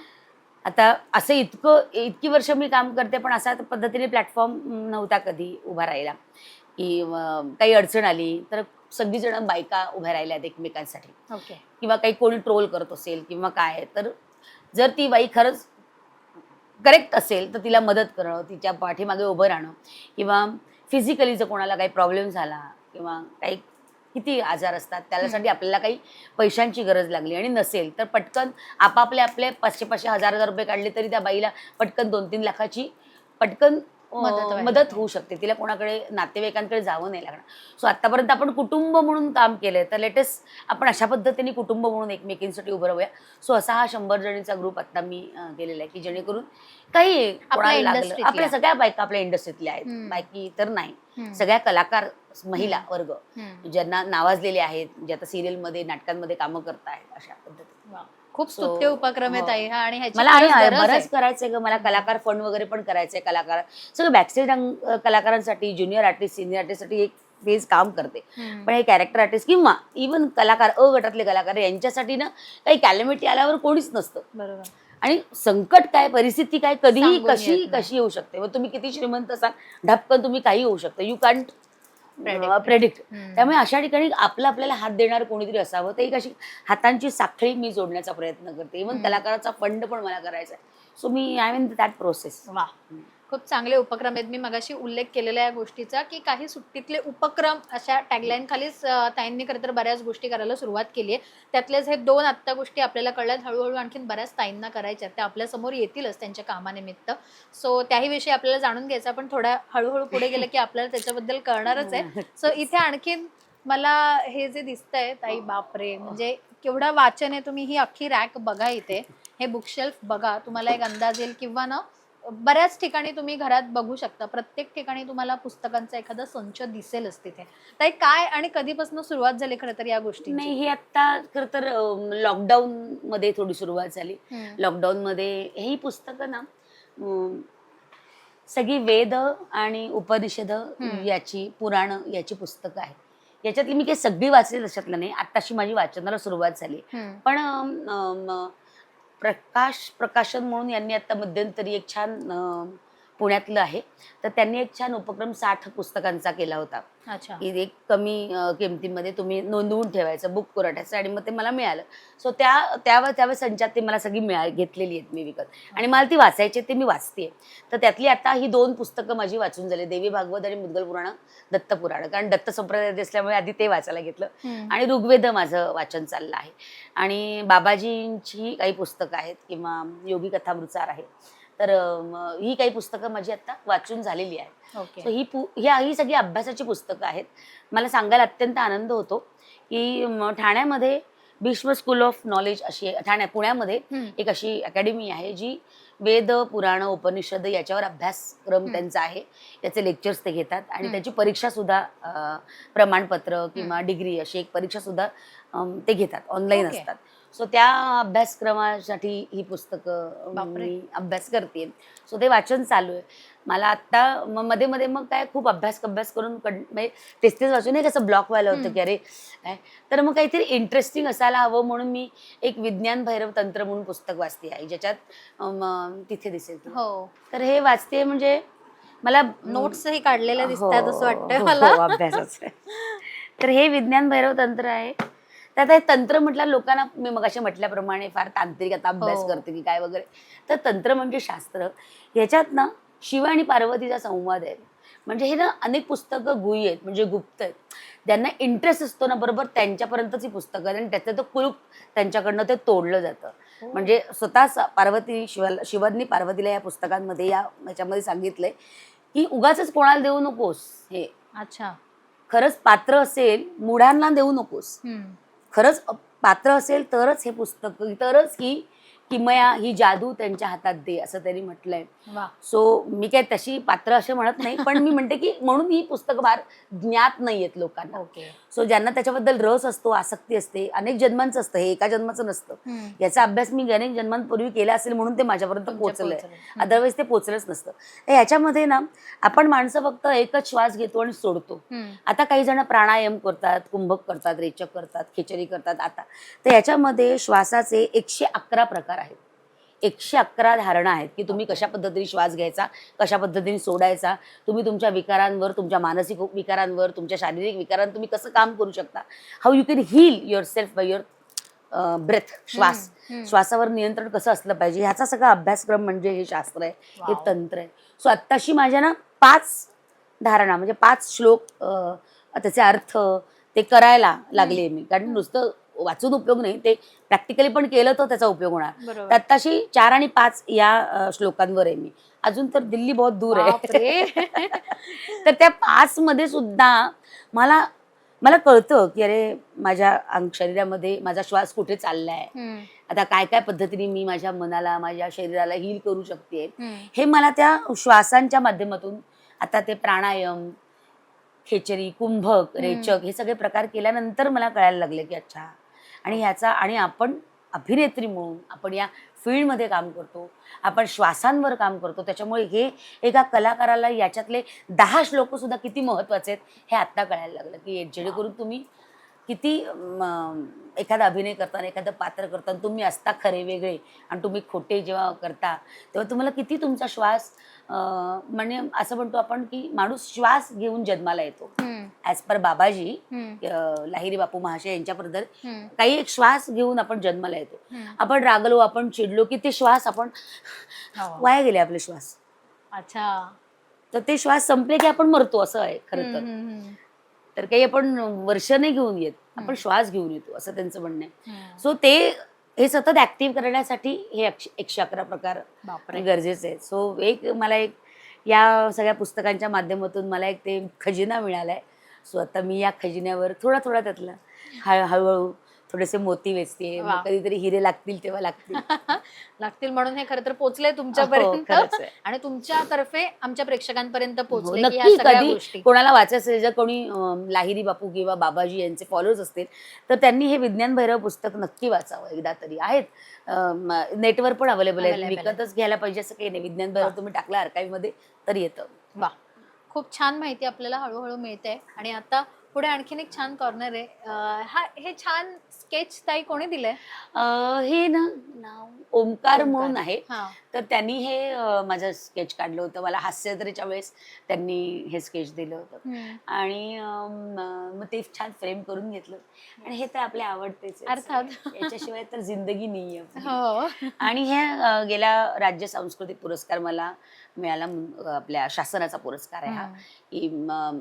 आता असं इतकी वर्ष मी काम करते, पण अशा पद्धतीने प्लॅटफॉर्म नव्हता कधी उभा राहिला की काही अडचण आली तर सगळीजण बायका उभ्या राहिल्यात एकमेकांसाठी. ओके. किंवा काही कोणी ट्रोल करत असेल किंवा काय, तर जर ती बाई खरंच करेक्ट असेल तर तिला मदत करणं, तिच्या पाठीमागे उभं राहणं, किंवा फिजिकली जर कोणाला काही प्रॉब्लेम झाला किंवा काही किती आजार असतात, त्यासाठी आपल्याला काही पैशांची गरज लागली आणि नसेल तर पटकन आपले 500-500, 1000 रुपये काढले तरी त्या बाईला पटकन 2-3 लाखाची पटकन मदत होऊ शकते. तिला कोणाकडे नातेवाईकांकडे जावं नाही लागणार. सो आतापर्यंत आपण कुटुंब म्हणून काम केलंय, तर लेटेस्ट आपण अशा पद्धतीने कुटुंब म्हणून एकमेकींसाठी उभं राहूया. सो असा हा 100 जणींचा ग्रुप आता मी केलेला आहे की जेणेकरून काही कोणाला लागलं, आपल्या सगळ्या बायका आपल्या इंडस्ट्रीतल्या आहेत, बाकी तर नाही, सगळ्या कलाकार महिला वर्ग ज्यांना नावाजलेले आहेत, जे आता सिरियलमध्ये, नाटकांमध्ये कामं करतायत, अशा पद्धतीने. खूप स्तुत्य उपक्रम आहे ताई हा. आणि मला बरंच करायचंय ग. मला कलाकार फंड वगैरे पण करायचंय. कलाकार सगळं बॅकस्टेज कलाकारांसाठी, ज्युनियर आर्टिस्ट, सिनियर आर्टिस्टसाठी एक फेज काम करते. पण हे कॅरेक्टर आर्टिस्ट किंवा इव्हन कलाकार, गटातले कलाकार यांच्यासाठी ना काही कॅलॅमिटी आल्यावर कोणीच नसतं. बरोबर. आणि संकट काय, परिस्थिती काय, कधीही कशी येऊ शकते. मग तुम्ही किती श्रीमंत असाल, ढपकन तुम्ही काही होऊ शकतं. You can't predict. त्यामुळे अशा ठिकाणी आपल्याला हात देणार कोणीतरी असावं. तर एक अशी हातांची साखळी मी जोडण्याचा प्रयत्न करते. इव्हन कलाकाराचा फंड पण मला करायचा आहे. So me I mean that process. वा, खूप चांगले उपक्रम आहेत. मी मगाशी उल्लेख केलेला या गोष्टीचा की काही सुट्टीतले उपक्रम अशा टॅगलाईन खालीच ताईंनी खरं तर बऱ्याच गोष्टी करायला सुरुवात केली आहे. त्यातलेच हे 2 आत्ता गोष्टी आपल्याला कळल्यात. हळूहळू आणखीन बऱ्याच ताईंना करायच्या, त्या आपल्यासमोर येतीलच त्यांच्या कामानिमित्त. सो त्याही विषयी आपल्याला जाणून घ्यायचा, पण थोड्या हळूहळू पुढे गेलं की आपल्याला त्याच्याबद्दल कळणारच आहे. सो इथे आणखीन मला हे जे दिसतंय ताई, बापरे, म्हणजे केवढं वाचन आहे. तुम्ही ही अख्खी रॅक बघा, इथे हे बुकशेल्फ बघा, तुम्हाला एक अंदाज येईल. किंवा ना बऱ्याच ठिकाणी तुम्ही घरात बघू शकता, प्रत्येक ठिकाणी तुम्हाला पुस्तकांचा एखादा संच दिसेलच तिथे. तर काय आणि कधीपासून सुरुवात झाली खरं तर या गोष्टी? नाही, ही आता खरं तर लॉकडाऊन मध्ये थोडी सुरुवात झाली. लॉकडाऊन मध्ये ही पुस्तकं ना सगळी वेद आणि उपनिषद याची, पुराण याची पुस्तकं आहेत. याच्यातली मी काही सगळी वाचली त्याच्यातलं नाही. आत्ताशी माझी वाचनाला सुरुवात झाली. पण प्रकाशन म्हणून यांनी आता मध्यंतरी एक छान पुण्यातलं आहे, तर त्यांनी एक छान उपक्रम 60 पुस्तकांचा केला होता. अच्छा. की एक कमी किमतीमध्ये तुम्ही नोंदवून ठेवायचं बुक पुरवठ्याचं, आणि मग ते मला मिळालं. सो त्यावेळेस संचात ते मला सगळी घेतलेली आहेत मी विकत, आणि मला ती वाचायची, ते मी वाचते. तर त्यातली आता ही 2 पुस्तकं माझी वाचून झाली, देवी भागवत आणि मुद्गल पुराण, दत्त पुराण. कारण दत्त संप्रदाय असल्यामुळे आधी ते वाचायला घेतलं, आणि ऋग्वेद माझं वाचन चाललं आहे. आणि बाबाजींची काही पुस्तकं आहेत किंवा योगी कथामृतसार आहे. तर ही काही पुस्तकं माझी आता वाचून झालेली आहेत. ओके. So ही सगळी अभ्यासाची पुस्तकं आहेत. मला सांगायला अत्यंत आनंद होतो की ठाण्यामध्ये भीष्म स्कूल ऑफ नॉलेज अशी पुण्यामध्ये एक अशी अकॅडमी आहे जी वेद पुराण उपनिषद याच्यावर अभ्यासक्रम त्यांचा आहे. त्याचे लेक्चर्स ते घेतात आणि त्याची परीक्षा सुद्धा प्रमाणपत्र किंवा डिग्री अशी एक परीक्षा सुद्धा ते घेतात, ऑनलाईन ओके. असतात. सो त्या अभ्यासक्रमासाठी ही पुस्तकं बापरे. मी अभ्यास करते. सो ते वाचन चालू आहे. मला आत्ता मध्ये मध्ये मग काय खूप अभ्यास करून म्हणजे तेच वाचून नाही कसं ब्लॉक व्हायला होतं की अरे काय, तर मग काहीतरी इंटरेस्टिंग असायला हवं म्हणून मी एक विज्ञान भैरव तंत्र म्हणून पुस्तक वाचते आहे, ज्याच्यात तिथे दिसेल तुला. हो, तर हे वाचते म्हणजे मला नोट्सही काढलेल्या दिसतात असं वाटतंय हो, मला. हो, अभ्यासाचं आहे. तर हे विज्ञान भैरव तंत्र आहे. त्यात हे तंत्र म्हटलं लोकांना मी मगाशी म्हटल्याप्रमाणे फार तांत्रिक आता अभ्यास हो. करते की काय वगैरे. तर तंत्र म्हणजे शास्त्र. ह्याच्यात ना शिव आणि पार्वतीचा संवाद आहे. म्हणजे हे ना अनेक पुस्तकं गुही आहेत, म्हणजे गुप्त आहेत. ज्यांना इंटरेस्ट असतो ना बरोबर त्यांच्यापर्यंतच ही पुस्तकं आहेत आणि त्याचं तो कुलूप त्यांच्याकडनं ते तोडलं जातं. म्हणजे स्वतः शिवांनी पार्वतीला या पुस्तकांमध्ये ह्याच्यामध्ये सांगितलंय की उगाचच कोणाला देऊ नकोस हे. अच्छा. खरंच पात्र असेल मुढांना देऊ नकोस. खरंच पात्र असेल तरच हे पुस्तक, तरच ही किमया ही जादू त्यांच्या हातात दे असं त्यांनी म्हटलंय. वा. सो मी काय तशी पात्र असे म्हणत नाही, पण मी म्हणते की म्हणून ही पुस्तकं फार ज्ञात नाहीयेत लोकांना. ओके. सो ज्यांना त्याच्याबद्दल रस असतो, आसक्ती असते, अनेक जन्मांचं असतं, हे एका जन्माचं नसतं. याचा अभ्यास मी अनेक जन्मांपूर्वी केला असेल म्हणून ते माझ्यापर्यंत पोहोचलंय. अदरवाईज ते पोहोचलंच नसतं. याच्यामध्ये ना आपण माणसं फक्त एकच श्वास घेतो आणि सोडतो. आता काही जण प्राणायाम करतात, कुंभक करतात, रेचक करतात, खिचडी करतात. आता तर याच्यामध्ये श्वासाचे 111 प्रकार आहेत. 111 धारणा आहेत की तुम्ही कशा पद्धतीने श्वास घ्यायचा, कशा पद्धतीने सोडायचा, तुम्ही तुमच्या विकारांवर, तुमच्या मानसिक विकारांवर, तुमच्या शारीरिक विकारांवर तुम्ही कसं काम करू शकता. How you can heal yourself by your breath. श्वासावर नियंत्रण कसं असलं पाहिजे ह्याचा सगळा अभ्यासक्रम म्हणजे हे शास्त्र आहे, हे तंत्र आहे. सो आत्ताशी माझ्या ना 5 धारणा म्हणजे 5 श्लोक त्याचे अर्थ ते करायला लागले मी. कारण नुसतं वाचून उपयोग नाही, ते प्रॅक्टिकली पण केलं तर त्याचा उपयोग होणार. बरोबर. आत्ताशी 4 आणि 5 या श्लोकांवर आहे मी. अजून तर दिल्ली बहुत दूर आहे. बापरे. तर त्या 5 मध्ये सुद्धा मला कळतं की अरे माझ्या शरीरामध्ये माझा श्वास कुठे चाललाय, आता काय काय पद्धतीने मी माझ्या मनाला, माझ्या शरीराला हील करू शकते. हे मला त्या श्वासांच्या माध्यमातून आता ते प्राणायाम, खेचरी, कुंभक, रेचक हे सगळे प्रकार केल्यानंतर मला कळायला लागले की अच्छा. आणि आपण अभिनेत्री म्हणून आपण या फील्डमध्ये काम करतो, आपण श्वासांवर काम करतो. त्याच्यामुळे हे एका कलाकाराला याच्यातले 10 श्लोक सुद्धा किती महत्वाचे आहेत हे आत्ता कळायला लागलं की जेणेकरून तुम्ही किती एखादा अभिनय करताना, एखादं पात्र करताना तुम्ही असता खरे वेगळे आणि तुम्ही खोटे जेव्हा करता तेव्हा तुम्हाला किती तुमचा श्वास म्हणजे असं म्हणतो आपण की माणूस श्वास घेऊन जन्माला येतो. ॲज पर बाबाजी लाहिरी बापू महाशय यांच्याबद्दल काही एक श्वास घेऊन आपण जन्माला येतो. आपण रागलो, आपण चिडलो की ते श्वास आपण वाया गेले आपले श्वास. अच्छा. तर ते श्वास संपले की आपण मरतो असं आहे खरं तर. तर काही आपण वर्ष नाही घेऊन येत, आपण श्वास घेऊन येतो असं त्यांचं म्हणणं आहे. सो हे सतत ऍक्टिव्ह करण्यासाठी हे 111 प्रकार गरजेचे आहेत. सो मला या सगळ्या पुस्तकांच्या माध्यमातून मला एक ते खजिना मिळालाय. सो आता मी या खजिन्यावर थोडा त्यातला हळूहळू थोडेसे मोती वेचते. कधीतरी हिरे लागतील तेव्हा लागतील म्हणून हे खरं तर पोहोचले तुमच्यापर्यंत आणि तुमच्यातर्फे आमच्या प्रेक्षकांपर्यंत पोहोचले. नक्की कधी कोणाला वाचायचं, जर कोणी लाहिरी बापू किंवा बाबाजी यांचे फॉलोअर्स असतील तर त्यांनी हे विज्ञान भैरव पुस्तक नक्की वाचावं एकदा तरी. आहेत नेटवर पण अवेलेबल आहे, विकतच घ्यायला पाहिजे असं काही नाही. विज्ञान भैरव तुम्ही टाकला आर्काईव्ह मध्ये तर येतं. वा, खूप छान माहिती आपल्याला हळूहळू मिळते. आणि आता पुढे आणखीन एक छान कॉर्नर आहे. हे छान स्केच ताई कोणी दिलंय? हे ना नाव ओमकार म्हणून आहे. तर त्यांनी हे माझं स्केच काढलं होतं. मला हास्यजत्रेच्या वेळेस त्यांनी हे स्केच दिलं होतं आणि मग ते छान फ्रेम करून घेतलं. आणि हे तर आपल्या आवडतेच अर्थात, याच्याशिवाय तर जिंदगी नाही आहे. आणि हे गेल्या राज्य सांस्कृतिक पुरस्कार मला मिळाला, आपल्या शासनाचा पुरस्कार आहे हा.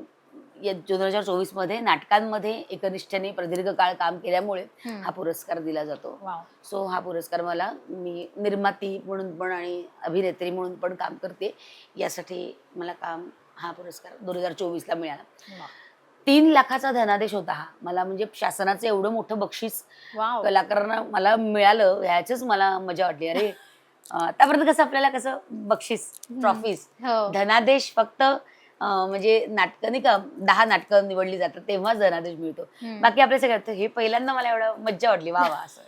2024 मध्ये नाटकांमध्ये एकनिष्ठेने प्रदीर्घ काळ काम केल्यामुळे हा पुरस्कार दिला जातो. सो हा पुरस्कार मला, मी निर्माती म्हणून पण आणि अभिनेत्री म्हणून पण काम करते, यासाठी मला हा पुरस्कार 2024 ला मिळाला. 3 लाखाचा धनादेश होता हा मला, म्हणजे शासनाचं एवढं मोठं बक्षीस कलाकारांना मला मिळालं, ह्याचीच मला मजा वाटली. अरे आतापर्यंत कसं आपल्याला कसं बक्षीस, ट्रॉफीज, धनादेश फक्त म्हणजे नाटकं नाही का, 10 नाटकं निवडली जातात तेव्हाच धनादेश मिळतो. बाकी आपल्या सगळ्यात हे पहिल्यांदा मला एवढं मज्जा वाटली, वा वा असं.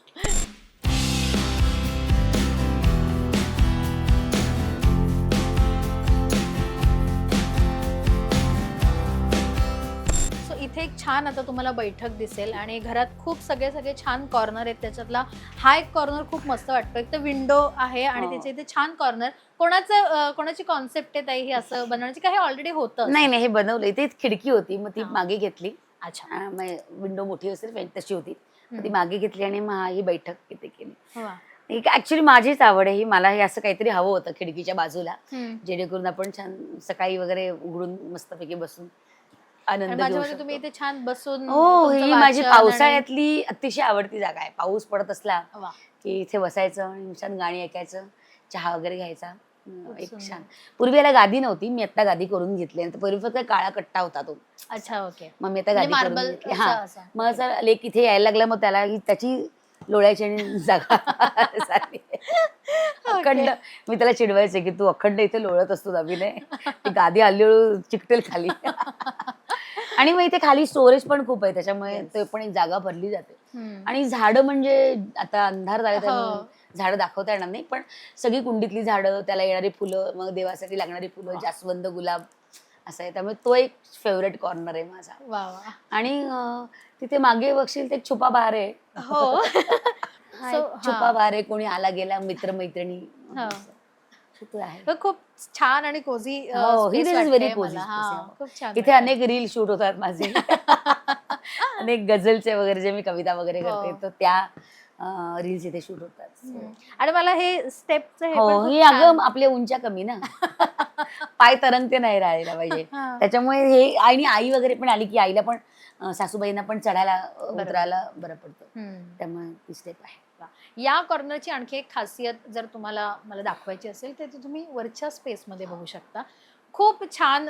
इथे एक छान आता तुम्हाला बैठक दिसेल आणि घरात खूप सगळे छान कॉर्नर आहेत. त्याच्यातला हा एक कॉर्नर खूप मस्त वाटतो. एक तर विंडो आहे आणि त्याच्या इथे छान कॉर्नर. कोणाची कॉन्सेप्ट आहे ताई हे असं बनवण्याची, का हे ऑलरेडी होतं? नाही, हे बनवलं. इथे खिडकी होती, मग ती मागे घेतली. अच्छा. विंडो मोठी असेल तशी होती, ती मागे घेतली आणि मग ही बैठक इथे केली. ऍक्च्युली माझीच आवड आहे ही, मला हे असं काहीतरी हवं होतं खिडकीच्या बाजूला, जेणेकरून आपण छान सकाळी वगैरे उघडून मस्तपैकी बसून आनंद घेऊ शकतो. तुम्ही इथे छान बसून. हो, ही माझी पावसाळ्यातली अतिशय आवडती जागा आहे. पाऊस पडत असला की इथे बसायचं आणि छान गाणी ऐकायचं, चहा वगैरे घ्यायचा. एक छान. पूर्वी याला गादी नव्हती, मी आता गादी करून घेतली. पूर्वी फक्त काळा कट्टा होता तो. अच्छा, ओके. मग मी आता गादी करून घेतली. हा, मग जर लेक इथे यायला लागला, मग त्याला त्याची लोळ्याची आणि जागा अखंड. मी त्याला चिडवायचे की तू अखंड इथे लोळत असतो अभिनय, ती गादी हळूहळू चिकटेल खाली. आणि मग इथे खाली स्टोरेज पण खूप आहे, त्याच्यामुळे ते पण एक जागा भरली जाते. आणि झाडं म्हणजे आता अंधार झाले तर झाडं दाखवता येणार नाही, पण सगळी कुंडीतली झाडं, त्याला येणारी फुलं, मग देवासाठी लागणारी फुलं, जास्वंद, गुलाब असं आहे. त्यामुळे तो एक फेवरेट कॉर्नर आहे माझा. आणि तिथे मागे बघशील ते छुपा बहार आहे. हो. छुपा बहार आहे, कोणी आला गेला, मित्र मैत्रिणी खूप छान आणि कोझी. Very cosy. इथे अनेक रील शूट होतात माझे, अनेक गझलचे वगैरे, जे मी कविता वगैरे करते तर त्या रील्स इथे शूट होतात. आणि मला हे स्टेपचं हे अगं आपल्या उंच्या कमी ना, पाय तरंगते नाही राहायला पाहिजे, त्याच्यामुळे हे. आणि आई वगैरे पण आली की आईला पण, सासूबाईंना पण चढायला उतरायला बरं पडतं, त्यामुळे ती स्टेप आहे. या कॉर्नरची आणखी एक खासियत जर मला दाखवायची असेल तर तुम्ही वरच्या स्पेसमध्ये बघू शकता. खूप छान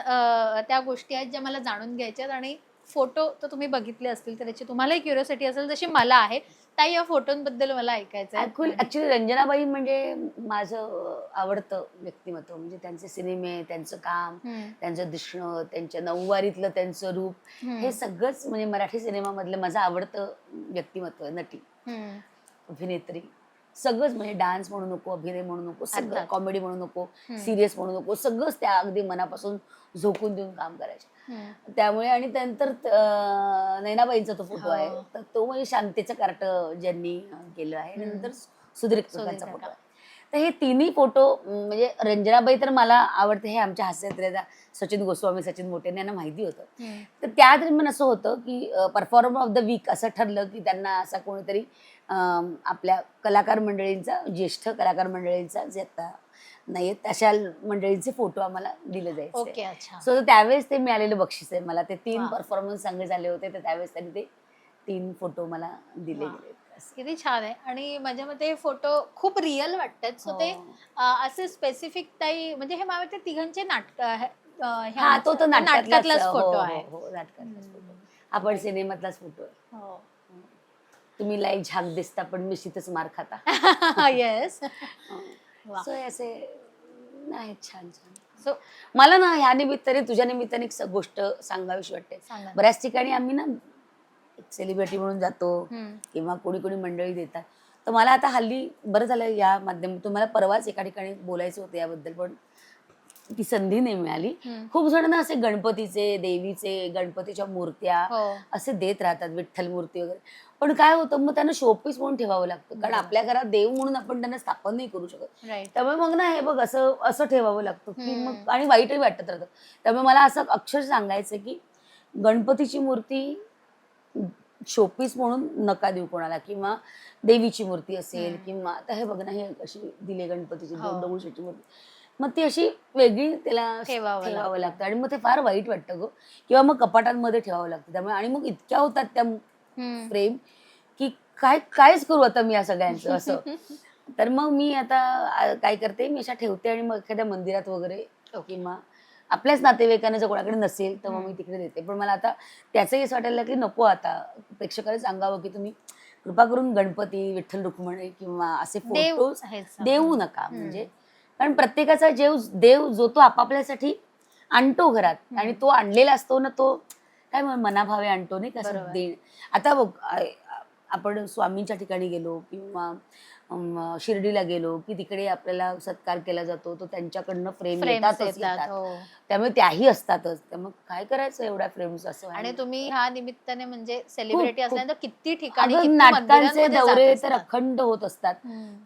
त्या गोष्टी आहेत ज्या मला जाणून घ्यायच्यात. आणि फोटो तर तुम्ही बघितले असतील तर त्याची तुम्हालाही क्युरिओसिटी असेल जशी मला आहे. ताई, या फोटोंबद्दल मला ऐकायचं आहे. ऍक्च्युली रंजनाबाई म्हणजे माझं आवडतं व्यक्तिमत्व. म्हणजे त्यांचे सिनेमे, त्यांचं काम, त्यांचं दिसणं, त्यांच्या नऊवारीतलं त्यांचं रूप, हे सगळंच म्हणजे मराठी सिनेमामधलं माझं आवडतं व्यक्तिमत्व. नटी, अभिनेत्री, सगळंच. म्हणजे डान्स म्हणू नको, अभिनय म्हणू नको, सगळं, कॉमेडी म्हणू नको, सिरियस म्हणू नको, सगळंच त्या अगदी मनापासून झोकून देऊन काम करायचे. त्यामुळे. आणि त्यानंतर नैनाबाईंचा तो फोटो आहे, तर तो म्हणजे शांतीचं कार्ट ज्यांनी केलं आहे. नंतर सुधीर काकांचा फोटो आहे. तर हे तिन्ही फोटो म्हणजे रंजनाबाई तर मला आवडते, हे आमच्या हास्यत्रेचा सचिन गोस्वामी, सचिन मोटे यांना माहिती होतं. तर त्या दरम्यान असं होतं की परफॉर्मर ऑफ द वीक असं ठरलं की त्यांना असा कोणीतरी आपल्या कलाकार मंडळींचा, ज्येष्ठ कलाकार मंडळींचा, जे आता नाही अशा मंडळींचे फोटो आम्हाला दिले जायचे. सो त्यावेळेस ते मिळालेलं बक्षीस आहे मला. ते 3 परफॉर्मन्स चांगले झाले होते, तर त्यावेळेस त्यांनी ते 3 फोटो मला दिले गेले. किती छान आहे. आणि माझ्या मते हे फोटो खूप रिअल वाटतात. सो ते असे स्पेसिफिक ताई, म्हणजे हे मला वाटतं तिघांचे नाटक, तो नाटकातलाच फोटो आहे. नाटकातलाच फोटो. आपण सिनेमातलाच फोटो आहे. तुम्ही लाई झाक दिसता पण मिशीतच मार खाता. येस. सो असे नाही, छान छान. सो मला ना ह्या निमित्ताने, तुझ्या निमित्ताने एक गोष्ट सांगावीशी वाटते. बऱ्याच ठिकाणी आम्ही ना सेलिब्रिटी म्हणून जातो किंवा कोणी कोणी मंडळी देतात, तर मला आता हल्ली बरं झालं या माध्यमातून, मला परवाच एका ठिकाणी बोलायचं होतं याबद्दल, पण ती संधी नाही मिळाली. खूप जणांना असे गणपतीचे, देवीचे, गणपतीच्या मूर्त्या असे देत राहतात, विठ्ठल मूर्ती वगैरे. पण काय होतं, मग त्यांना शोपीस म्हणून ठेवावं लागतं, कारण आपल्या घरात देव म्हणून आपण त्यांना स्थापन नाही करू शकत. त्यामुळे मग ना हे बघ असं ठेवावं लागतं की मग, आणि वाईटही वाटत राहतं. त्यामुळे मला असं अक्षर सांगायचं की गणपतीची मूर्ती शोपीस म्हणून नका देऊ कोणाला, किंवा देवीची मूर्ती असेल, किंवा आता हे बघ ना, हे अशी दिले गणपतीची 2 दगडूशेठची मूर्ती, मग ती अशी वेगळी त्याला ठेवावं ठेवावं लागतं आणि मग ते फार वाईट वाटतं ग. किंवा मग कपाटांमध्ये ठेवावं लागतं. त्यामुळे आणि मग इतक्या होतात त्या फ्रेम की कायच करू आता मी या सगळ्यांचं असं. तर मग मी आता काय करते, मी अशा ठेवते आणि मग एखाद्या मंदिरात वगैरे किंवा आपल्याच नातेवाईकांना जर कोणाकडे नसेल तर मग मी तिकडे देते. पण मला आता त्याचंही असं वाटायला की नको, आता प्रेक्षकांनी सांगावं की तुम्ही कृपा करून गणपती, विठ्ठल रुक्मिणी किंवा असे फोटोज देऊ नका. म्हणजे कारण प्रत्येकाचा देव जो तो आपापल्यासाठी आणतो घरात आणि तो आणलेला असतो ना, तो काय मनाभावे आणतो नाही कसं दे. आता बघ, आपण स्वामींच्या ठिकाणी गेलो किंवा शिर्डीला गेलो की तिकडे आपल्याला सत्कार केला जातो, तो त्यांच्याकडनं फ्रेम येतातच. त्यामुळे त्याही असतातच. त्यामुळे काय करायचं एवढ्या फ्रेम्स असं. आणि तुम्ही ह्या निमित्ताने म्हणजे सेलिब्रिटी असल्यानंतर किती ठिकाणी नाटकांचे दौरे तर अखंड होत असतात.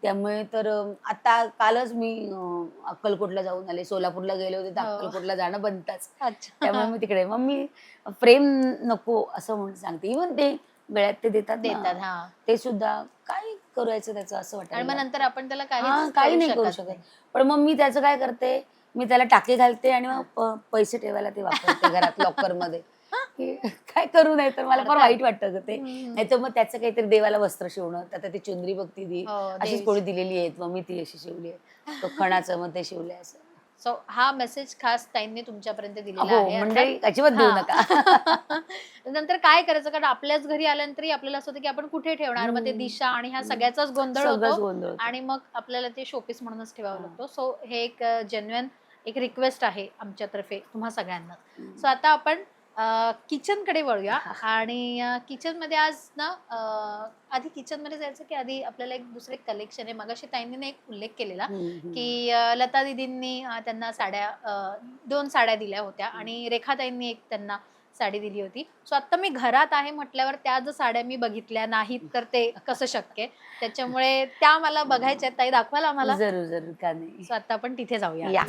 त्यामुळे तर आता कालच मी अक्कलकोटला जाऊन आले, सोलापूरला गेले होते तर अक्कलकोटला जाणं बनताच. त्यामुळे मी तिकडे मग मी फ्रेम नको असं म्हणून सांगते. इव्हन ते गळ्यात ते देतात ते सुद्धा काय करायचं त्याचं असं वाटतं. आणि मग नंतर आपण त्याला काही नाही करू शकत. पण मग मी त्याचं काय करते, मी त्याला टाके घालते आणि मग पैसे ठेवायला ते वापरते घरात लॉकर मध्ये. काय करू नाही तर मला फार वाईट वाटतं ते. नाही तर मग त्याचं काहीतरी देवाला वस्त्र शिवणं, आता ती चुंदरी बघती ती अशीच कोणी दिलेली आहेत, मग मी ती अशी शिवली आहे, तो खणाचं मग ते शिवले असं. सो हा मेसेज खास ताईंनी तुमच्यापर्यंत दिलेला आहे. मंडळी अजिबात देऊ नका. नंतर काय करायचं, कारण आपल्याच घरी आल्यानंतर आपल्याला असं होतं की आपण कुठे ठेवणार, मग ते दिशा आणि ह्या सगळ्याचाच गोंधळ होतो आणि मग आपल्याला ते शोपीस म्हणूनच ठेवावं लागतो. सो हे एक जेन्युइन एक रिक्वेस्ट आहे आमच्यातर्फे तुम्हा सगळ्यांना. सो आता आपण किचन कडे वळूया. आणि किचन मध्ये आज ना आधी किचन मध्ये जायचं की आधी आपल्याला एक दुसरं एक कलेक्शन आहे. मगाशी ताईंनी एक उल्लेख केलेला की लता दीदींनी त्यांना साड्या 2 साड्या दिल्या होत्या आणि रेखा ताईंनी एक त्यांना साडी दिली होती. सो आता मी घरात आहे म्हटल्यावर त्या जर साड्या मी बघितल्या नाहीत तर ते कसं शक्य आहे, त्याच्यामुळे त्या मला बघायच्या. ताई दाखवाल आम्हाला? जरूर जरूर, का नाही. सो आता आपण तिथे जाऊया.